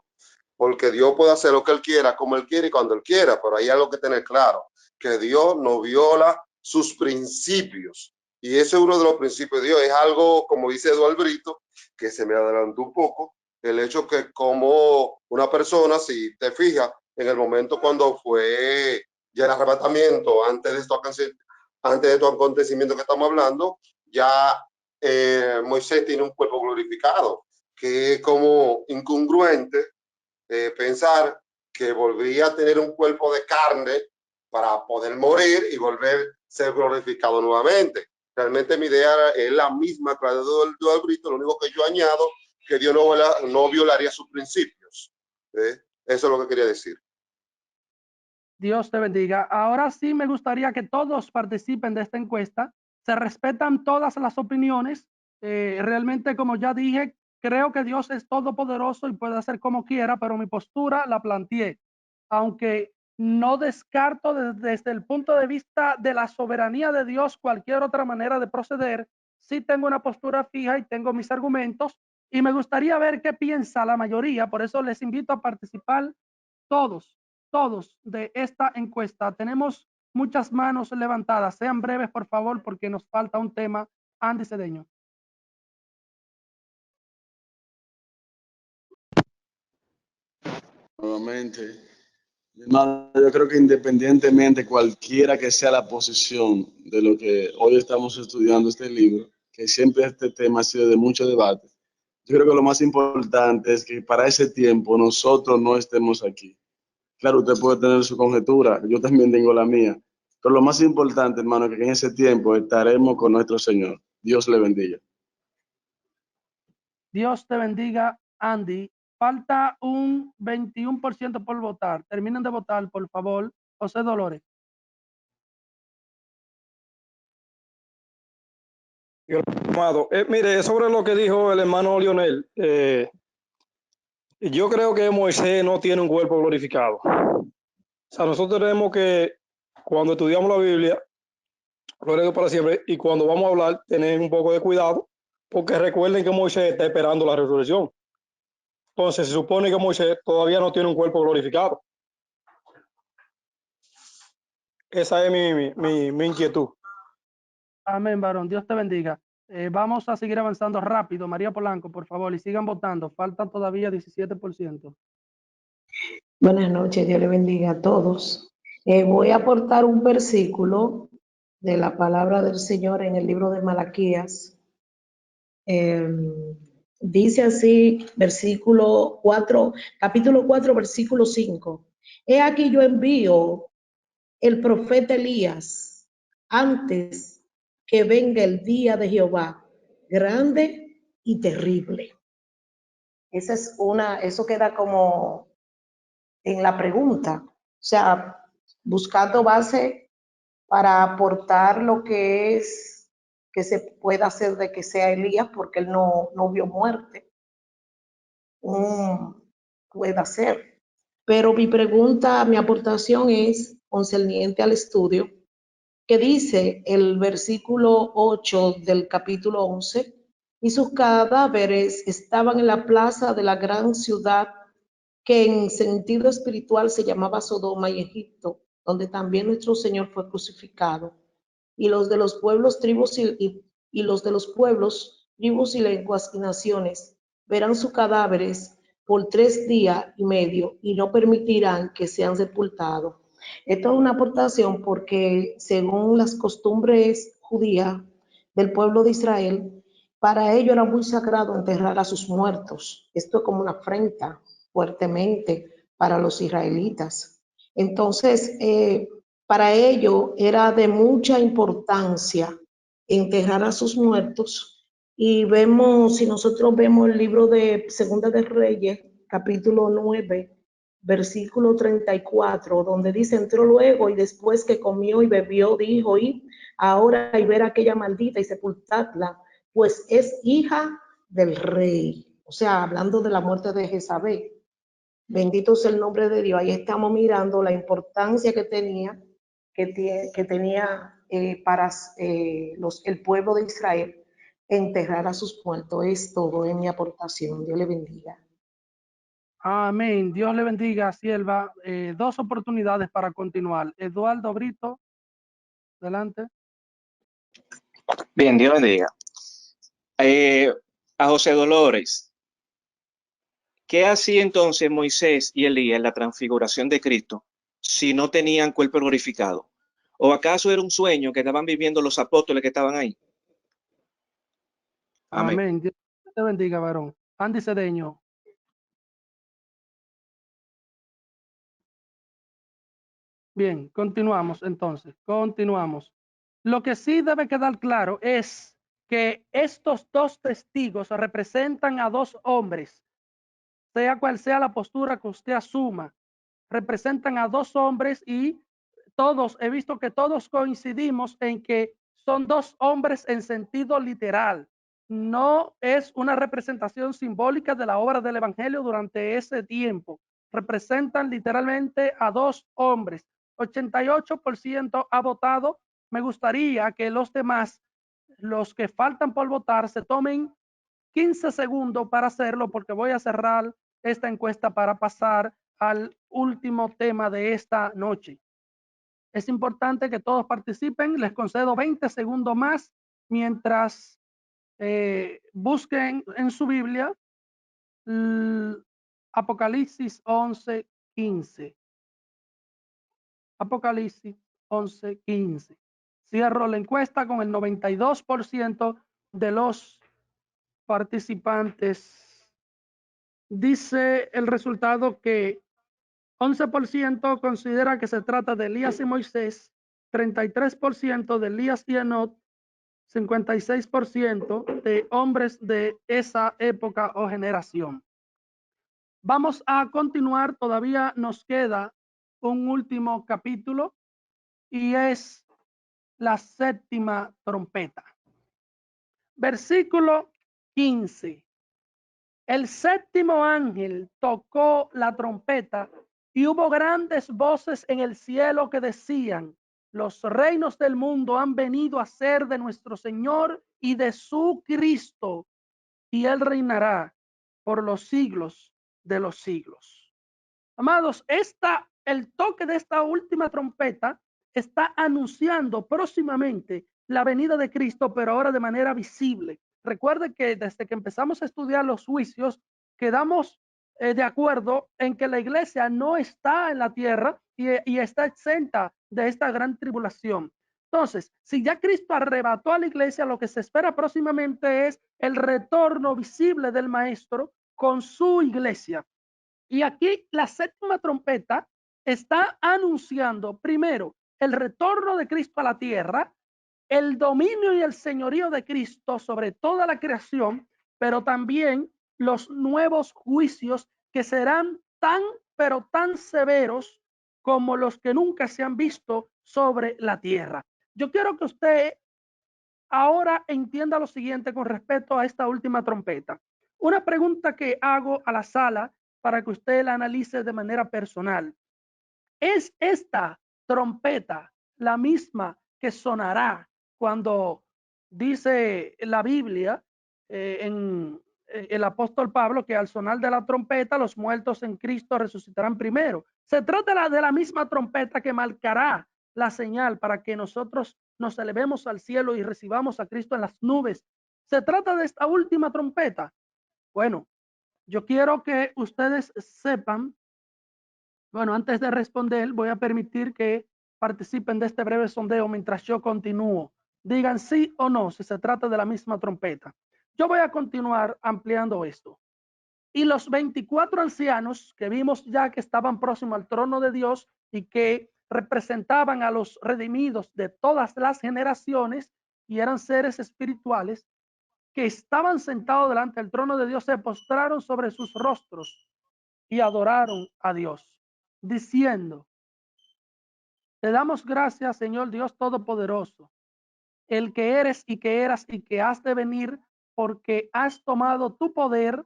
porque Dios puede hacer lo que Él quiera, como Él quiere y cuando Él quiera, pero hay algo que tener claro, que Dios no viola sus principios, y ese es uno de los principios de Dios. Es algo, como dice Eduardo Brito, que se me adelantó un poco, el hecho que como una persona, si te fijas, en el momento cuando fue ya el arrebatamiento, antes de estos acontecimientos que estamos hablando, ya Moisés tiene un cuerpo glorificado, que es como incongruente pensar que volvería a tener un cuerpo de carne para poder morir y volver a ser glorificado nuevamente. Realmente mi idea es la misma que la de Eduardo Brito, lo único que yo añado que Dios no violaría sus principios. Eso es lo que quería decir. Dios te bendiga. Ahora sí me gustaría que todos participen de esta encuesta. Se respetan todas las opiniones. Realmente, como ya dije, creo que Dios es todopoderoso y puede hacer como quiera, pero mi postura la planteé. Aunque no descarto desde el punto de vista de la soberanía de Dios cualquier otra manera de proceder, sí tengo una postura fija y tengo mis argumentos y me gustaría ver qué piensa la mayoría. Por eso les invito a participar todos de esta encuesta. Tenemos muchas manos levantadas. Sean breves, por favor, porque nos falta un tema. Andy Cedeño. Nuevamente, mi hermano, yo creo que independientemente cualquiera que sea la posición de lo que hoy estamos estudiando este libro, que siempre este tema ha sido de mucho debate, yo creo que lo más importante es que para ese tiempo nosotros no estemos aquí. Claro, usted puede tener su conjetura, yo también tengo la mía, pero lo más importante, hermano, es que en ese tiempo estaremos con nuestro Señor. Dios le bendiga. Dios te bendiga, Andy. Falta un 21% por votar. Terminen de votar, por favor. José Dolores. Amado, mire, sobre lo que dijo el hermano Lionel, yo creo que Moisés no tiene un cuerpo glorificado. O sea, nosotros tenemos que, cuando estudiamos la Biblia, gloria a Dios para siempre, y cuando vamos a hablar, tener un poco de cuidado, porque recuerden que Moisés está esperando la resurrección. Entonces, se supone que Moisés todavía no tiene un cuerpo glorificado. Esa es mi inquietud. Amén, varón. Dios te bendiga. Vamos a seguir avanzando rápido. María Polanco, por favor, y sigan votando. Faltan todavía 17%. Buenas noches, Dios le bendiga a todos. Voy a aportar un versículo de la palabra del Señor en el libro de Malaquías. Dice así, versículo 4, capítulo 4, versículo 5. He aquí yo envío el profeta Elías antes que venga el día de Jehová, grande y terrible. Eso queda como en la pregunta, o sea, buscando base para aportar lo que es que se pueda hacer de que sea Elías, porque él no vio muerte. Puede ser. Pero mi pregunta, mi aportación es concerniente al estudio, que dice el versículo 8 del capítulo 11, y sus cadáveres estaban en la plaza de la gran ciudad que en sentido espiritual se llamaba Sodoma y Egipto, donde también nuestro Señor fue crucificado. Y los de los pueblos, tribus y los de los pueblos, tribus y lenguas y naciones verán sus cadáveres por 3 días y medio y no permitirán que sean sepultados. Esto es una aportación porque según las costumbres judías del pueblo de Israel, para ello era muy sagrado enterrar a sus muertos. Esto es como una afrenta fuertemente para los israelitas. Entonces, para ello era de mucha importancia enterrar a sus muertos. Y vemos, si nosotros vemos el libro de Segunda de Reyes, capítulo 9, versículo 34, donde dice, entró luego y después que comió y bebió, dijo, y ahora y ver a aquella maldita y sepultadla, pues es hija del rey. O sea, hablando de la muerte de Jezabel. Bendito sea el nombre de Dios. Ahí estamos mirando la importancia que tenía, para el pueblo de Israel enterrar a sus muertos. Es todo en mi aportación. Dios le bendiga. Amén. Dios le bendiga, sierva. 2 oportunidades para continuar. Eduardo Brito, adelante. Bien, Dios bendiga. A José Dolores, ¿qué hacía entonces Moisés y Elías en la transfiguración de Cristo si no tenían cuerpo glorificado? ¿O acaso era un sueño que estaban viviendo los apóstoles que estaban ahí? Amén. Amén. Dios te bendiga, varón. Andy Cedeño. Bien, continuamos entonces. Continuamos. Lo que sí debe quedar claro es que estos 2 testigos representan a 2 hombres, sea cual sea la postura que usted asuma, representan a 2 hombres y todos, he visto que todos coincidimos en que son 2 hombres en sentido literal. No es una representación simbólica de la obra del Evangelio durante ese tiempo. Representan literalmente a 2 hombres. 88% ha votado. Me gustaría que los demás, los que faltan por votar, se tomen 15 segundos para hacerlo, porque voy a cerrar esta encuesta para pasar al último tema de esta noche. Es importante que todos participen. Les concedo 20 segundos más mientras busquen en su Biblia Apocalipsis 11, 15. Apocalipsis 11, 15. Cierro la encuesta con el 92% de los participantes. Dice el resultado que 11% considera que se trata de Elías y Moisés, 33% de Elías y Enoc, 56% de hombres de esa época o generación. Vamos a continuar, todavía nos queda un último capítulo y es la séptima trompeta. Versículo 15. El séptimo ángel tocó la trompeta y hubo grandes voces en el cielo que decían: los reinos del mundo han venido a ser de nuestro Señor y de su Cristo, y él reinará por los siglos de los siglos. Amados, el toque de esta última trompeta está anunciando próximamente la venida de Cristo, pero ahora de manera visible. Recuerde que desde que empezamos a estudiar los juicios, quedamos de acuerdo en que la iglesia no está en la tierra y está exenta de esta gran tribulación. Entonces, si ya Cristo arrebató a la iglesia, lo que se espera próximamente es el retorno visible del Maestro con su iglesia. Y aquí la séptima trompeta está anunciando primero el retorno de Cristo a la tierra, el dominio y el señorío de Cristo sobre toda la creación, pero también los nuevos juicios que serán tan, pero tan severos como los que nunca se han visto sobre la tierra. Yo quiero que usted ahora entienda lo siguiente con respecto a esta última trompeta. Una pregunta que hago a la sala para que usted la analice de manera personal. ¿Es esta trompeta la misma que sonará cuando dice la Biblia en el apóstol Pablo que al sonar de la trompeta los muertos en Cristo resucitarán primero? Se trata de la misma trompeta que marcará la señal para que nosotros nos elevemos al cielo y recibamos a Cristo en las nubes. Se trata de esta última trompeta. Bueno, yo quiero que ustedes sepan, bueno, antes de responder, voy a permitir que participen de este breve sondeo mientras yo continúo. Digan sí o no si se trata de la misma trompeta. Yo voy a continuar ampliando esto. Y los 24 ancianos que vimos ya que estaban próximos al trono de Dios y que representaban a los redimidos de todas las generaciones y eran seres espirituales que estaban sentados delante del trono de Dios, se postraron sobre sus rostros y adoraron a Dios, diciendo: te damos gracias, Señor Dios Todopoderoso, el que eres y que eras y que has de venir, porque has tomado tu poder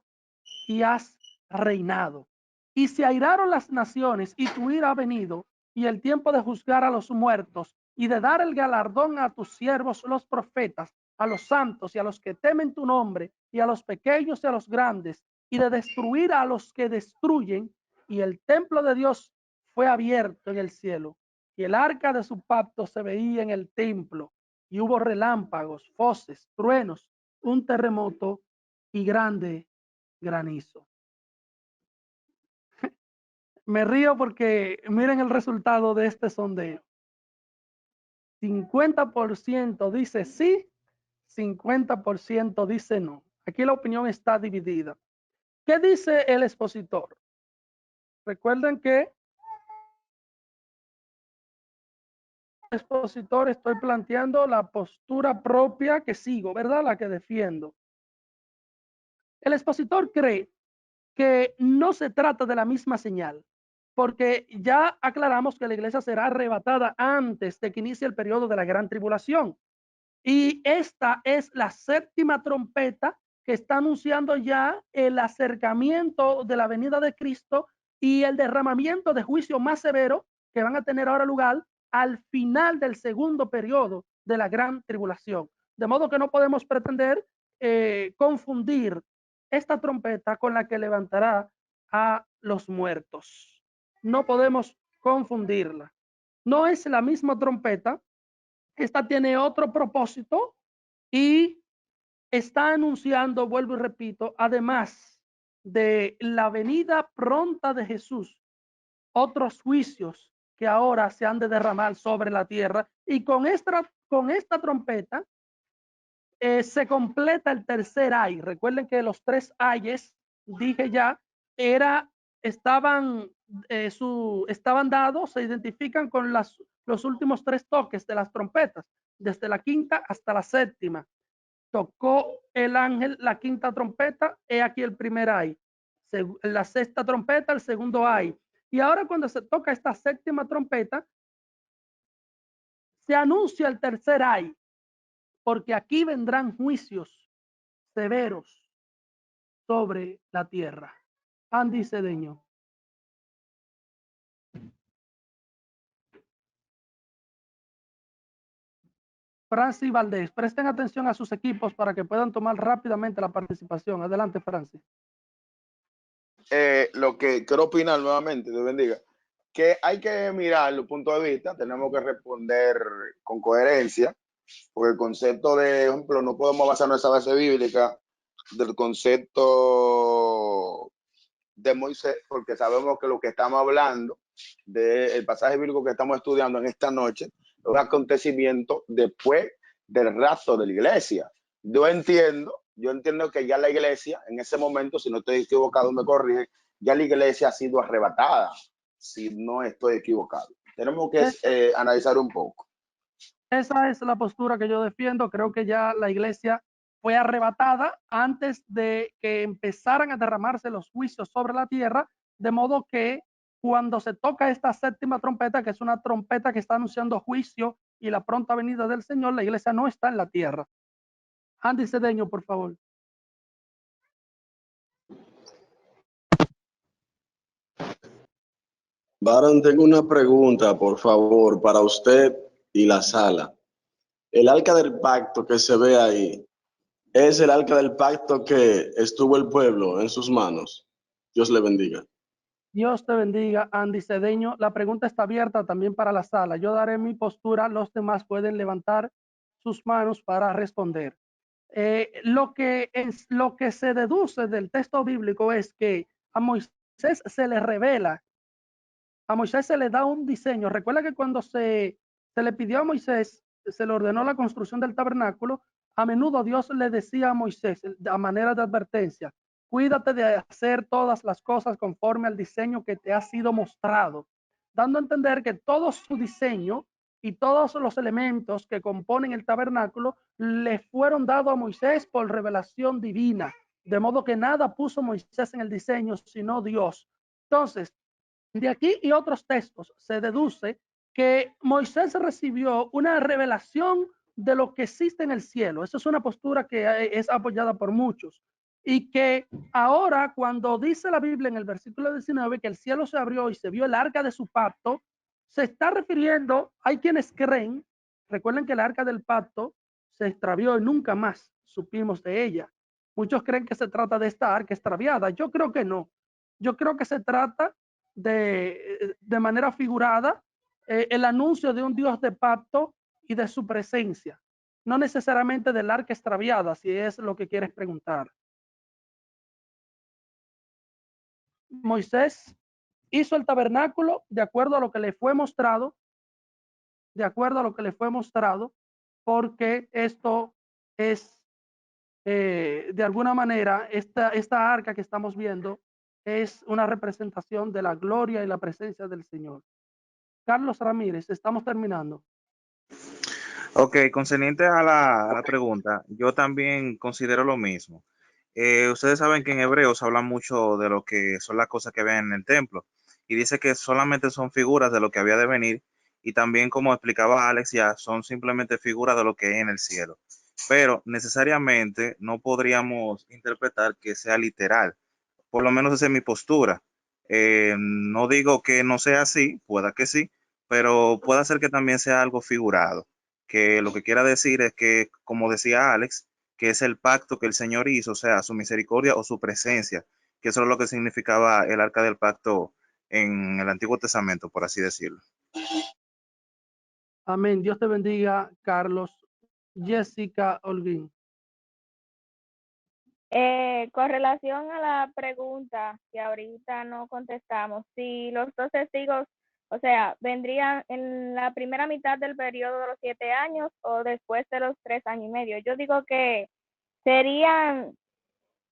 y has reinado. Y se airaron las naciones y tu ira ha venido, y el tiempo de juzgar a los muertos y de dar el galardón a tus siervos los profetas, a los santos y a los que temen tu nombre, y a los pequeños y a los grandes, y de destruir a los que destruyen. Y el templo de Dios fue abierto en el cielo, y el arca de su pacto se veía en el templo, y hubo relámpagos, voces, truenos, un terremoto y grande granizo. Me río porque miren el resultado de este sondeo. 50% dice sí, 50% dice no. Aquí la opinión está dividida. ¿Qué dice el expositor? Recuerden que el expositor estoy planteando la postura propia que sigo, ¿verdad? La que defiendo. El expositor cree que no se trata de la misma señal, porque ya aclaramos que la iglesia será arrebatada antes de que inicie el periodo de la gran tribulación. Y esta es la séptima trompeta que está anunciando ya el acercamiento de la venida de Cristo y el derramamiento de juicio más severo que van a tener ahora lugar al final del segundo periodo de la gran tribulación. De modo que no podemos pretender confundir esta trompeta con la que levantará a los muertos. No podemos confundirla. No es la misma trompeta. Esta tiene otro propósito y está anunciando, vuelvo y repito, además de la venida pronta de Jesús, otros juicios que ahora se han de derramar sobre la tierra. Y con esta trompeta se completa el tercer ay. Recuerden que los 3 ayes, dije ya, estaban dados, se identifican con los últimos 3 toques de las trompetas, desde la quinta hasta la séptima. Tocó el ángel la quinta trompeta, he aquí el primer ay. La sexta trompeta, el segundo ay. Y ahora cuando se toca esta séptima trompeta, se anuncia el tercer ay, porque aquí vendrán juicios severos sobre la tierra. Andy Cedeño. Francis Valdés, presten atención a sus equipos para que puedan tomar rápidamente la participación. Adelante, Francis. Lo que quiero opinar nuevamente, Dios bendiga, que hay que mirar los puntos de vista, tenemos que responder con coherencia, porque el concepto de ejemplo, no podemos basar nuestra base bíblica del concepto de Moisés, porque sabemos que lo que estamos hablando del pasaje bíblico que estamos estudiando en esta noche es un acontecimiento después del rapto de la iglesia. Yo entiendo que ya la iglesia, en ese momento, si no estoy equivocado, me corrige, ya la iglesia ha sido arrebatada, si no estoy equivocado. Tenemos que analizar un poco. Esa es la postura que yo defiendo. Creo que ya la iglesia fue arrebatada antes de que empezaran a derramarse los juicios sobre la tierra, de modo que cuando se toca esta séptima trompeta, que es una trompeta que está anunciando juicio y la pronta venida del Señor, la iglesia no está en la tierra. Andy Cedeño, por favor. Baron, tengo una pregunta, por favor, para usted y la sala. El arca del pacto que se ve ahí, ¿es el arca del pacto que estuvo el pueblo en sus manos? Dios le bendiga. Dios te bendiga, Andy Cedeño. La pregunta está abierta también para la sala. Yo daré mi postura, los demás pueden levantar sus manos para responder. Lo que se deduce del texto bíblico es que a Moisés se le revela, a Moisés se le da un diseño. Recuerda que cuando se le pidió a Moisés, se le ordenó la construcción del tabernáculo, a menudo Dios le decía a Moisés, a manera de advertencia, cuídate de hacer todas las cosas conforme al diseño que te ha sido mostrado, dando a entender que todo su diseño y todos los elementos que componen el tabernáculo le fueron dados a Moisés por revelación divina, de modo que nada puso Moisés en el diseño, sino Dios. Entonces, de aquí y otros textos se deduce que Moisés recibió una revelación de lo que existe en el cielo. Esa es una postura que es apoyada por muchos. Y que ahora, cuando dice la Biblia en el versículo 19 que el cielo se abrió y se vio el arca de su pacto, se está refiriendo, hay quienes creen, recuerden que el arca del pacto se extravió y nunca más supimos de ella. Muchos creen que se trata de esta arca extraviada. Yo creo que no. Yo creo que se trata de manera figurada el anuncio de un Dios de pacto y de su presencia, no necesariamente del arca extraviada, si es lo que quieres preguntar. Moisés hizo el tabernáculo de acuerdo a lo que le fue mostrado, porque esto es, de alguna manera, esta arca que estamos viendo es una representación de la gloria y la presencia del Señor. Carlos Ramírez, estamos terminando. Ok, concerniente a la pregunta, yo también considero lo mismo. Ustedes saben que en Hebreos habla mucho de lo que son las cosas que ven en el templo y dice que solamente son figuras de lo que había de venir y también, como explicaba Alex, ya son simplemente figuras de lo que hay en el cielo. Pero necesariamente no podríamos interpretar que sea literal. Por lo menos esa es mi postura. No digo que no sea así, pueda que sí, pero puede ser que también sea algo figurado, que lo que quiera decir es que, como decía Alex, que es el pacto que el Señor hizo, o sea, su misericordia o su presencia, que eso es lo que significaba el arca del pacto en el Antiguo Testamento, por así decirlo. Amén. Dios te bendiga, Carlos. Jessica Holguín. Con relación a la pregunta que ahorita no contestamos, si los dos testigos, o sea, vendrían en la primera mitad del periodo de los 7 años o después de los 3 años y medio. Yo digo que serían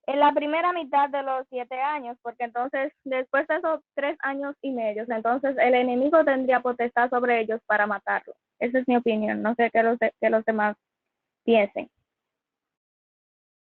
en la primera mitad de los 7 años, porque entonces después de esos 3 años y medio, entonces el enemigo tendría potestad sobre ellos para matarlos. Esa es mi opinión. No sé qué los demás piensen.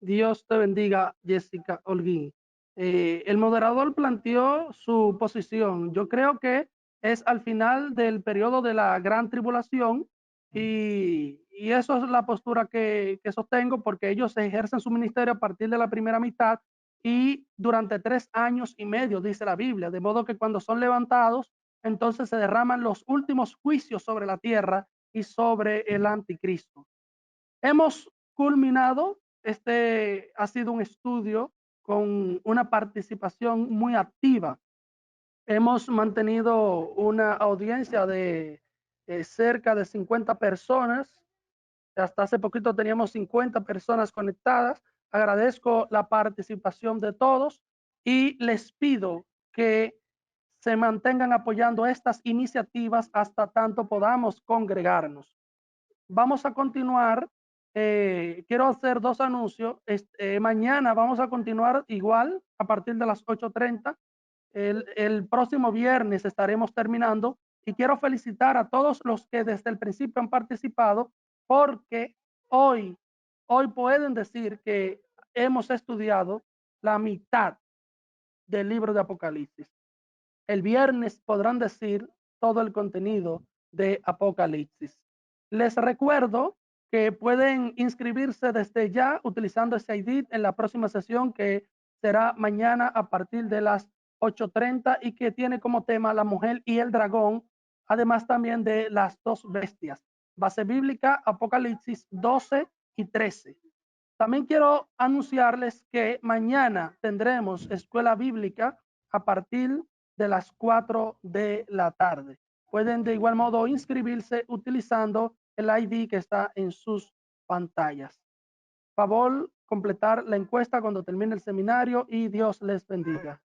Dios te bendiga, Jessica Holguín. El moderador planteó su posición. Yo creo que es al final del periodo de la gran tribulación y eso es la postura que sostengo porque ellos ejercen su ministerio a partir de la primera mitad y durante 3 años y medio, dice la Biblia, de modo que cuando son levantados, entonces se derraman los últimos juicios sobre la tierra y sobre el anticristo. Hemos culminado, este ha sido un estudio con una participación muy activa. Hemos mantenido una audiencia de cerca de 50 personas. Hasta hace poquito teníamos 50 personas conectadas. Agradezco la participación de todos y les pido que se mantengan apoyando estas iniciativas hasta tanto podamos congregarnos. Vamos a continuar. Quiero hacer 2 anuncios. Mañana vamos a continuar igual a partir de las 8:30. El próximo viernes estaremos terminando y quiero felicitar a todos los que desde el principio han participado porque hoy pueden decir que hemos estudiado la mitad del libro de Apocalipsis. El viernes podrán decir todo el contenido de Apocalipsis. Les recuerdo que pueden inscribirse desde ya utilizando ese ID en la próxima sesión que será mañana a partir de las 8:30 y que tiene como tema la mujer y el dragón, además también de las 2 bestias. Base bíblica, Apocalipsis 12 y 13. También quiero anunciarles que mañana tendremos escuela bíblica a partir de las 4 de la tarde. Pueden de igual modo inscribirse utilizando el ID que está en sus pantallas. Favor completar la encuesta cuando termine el seminario y Dios les bendiga.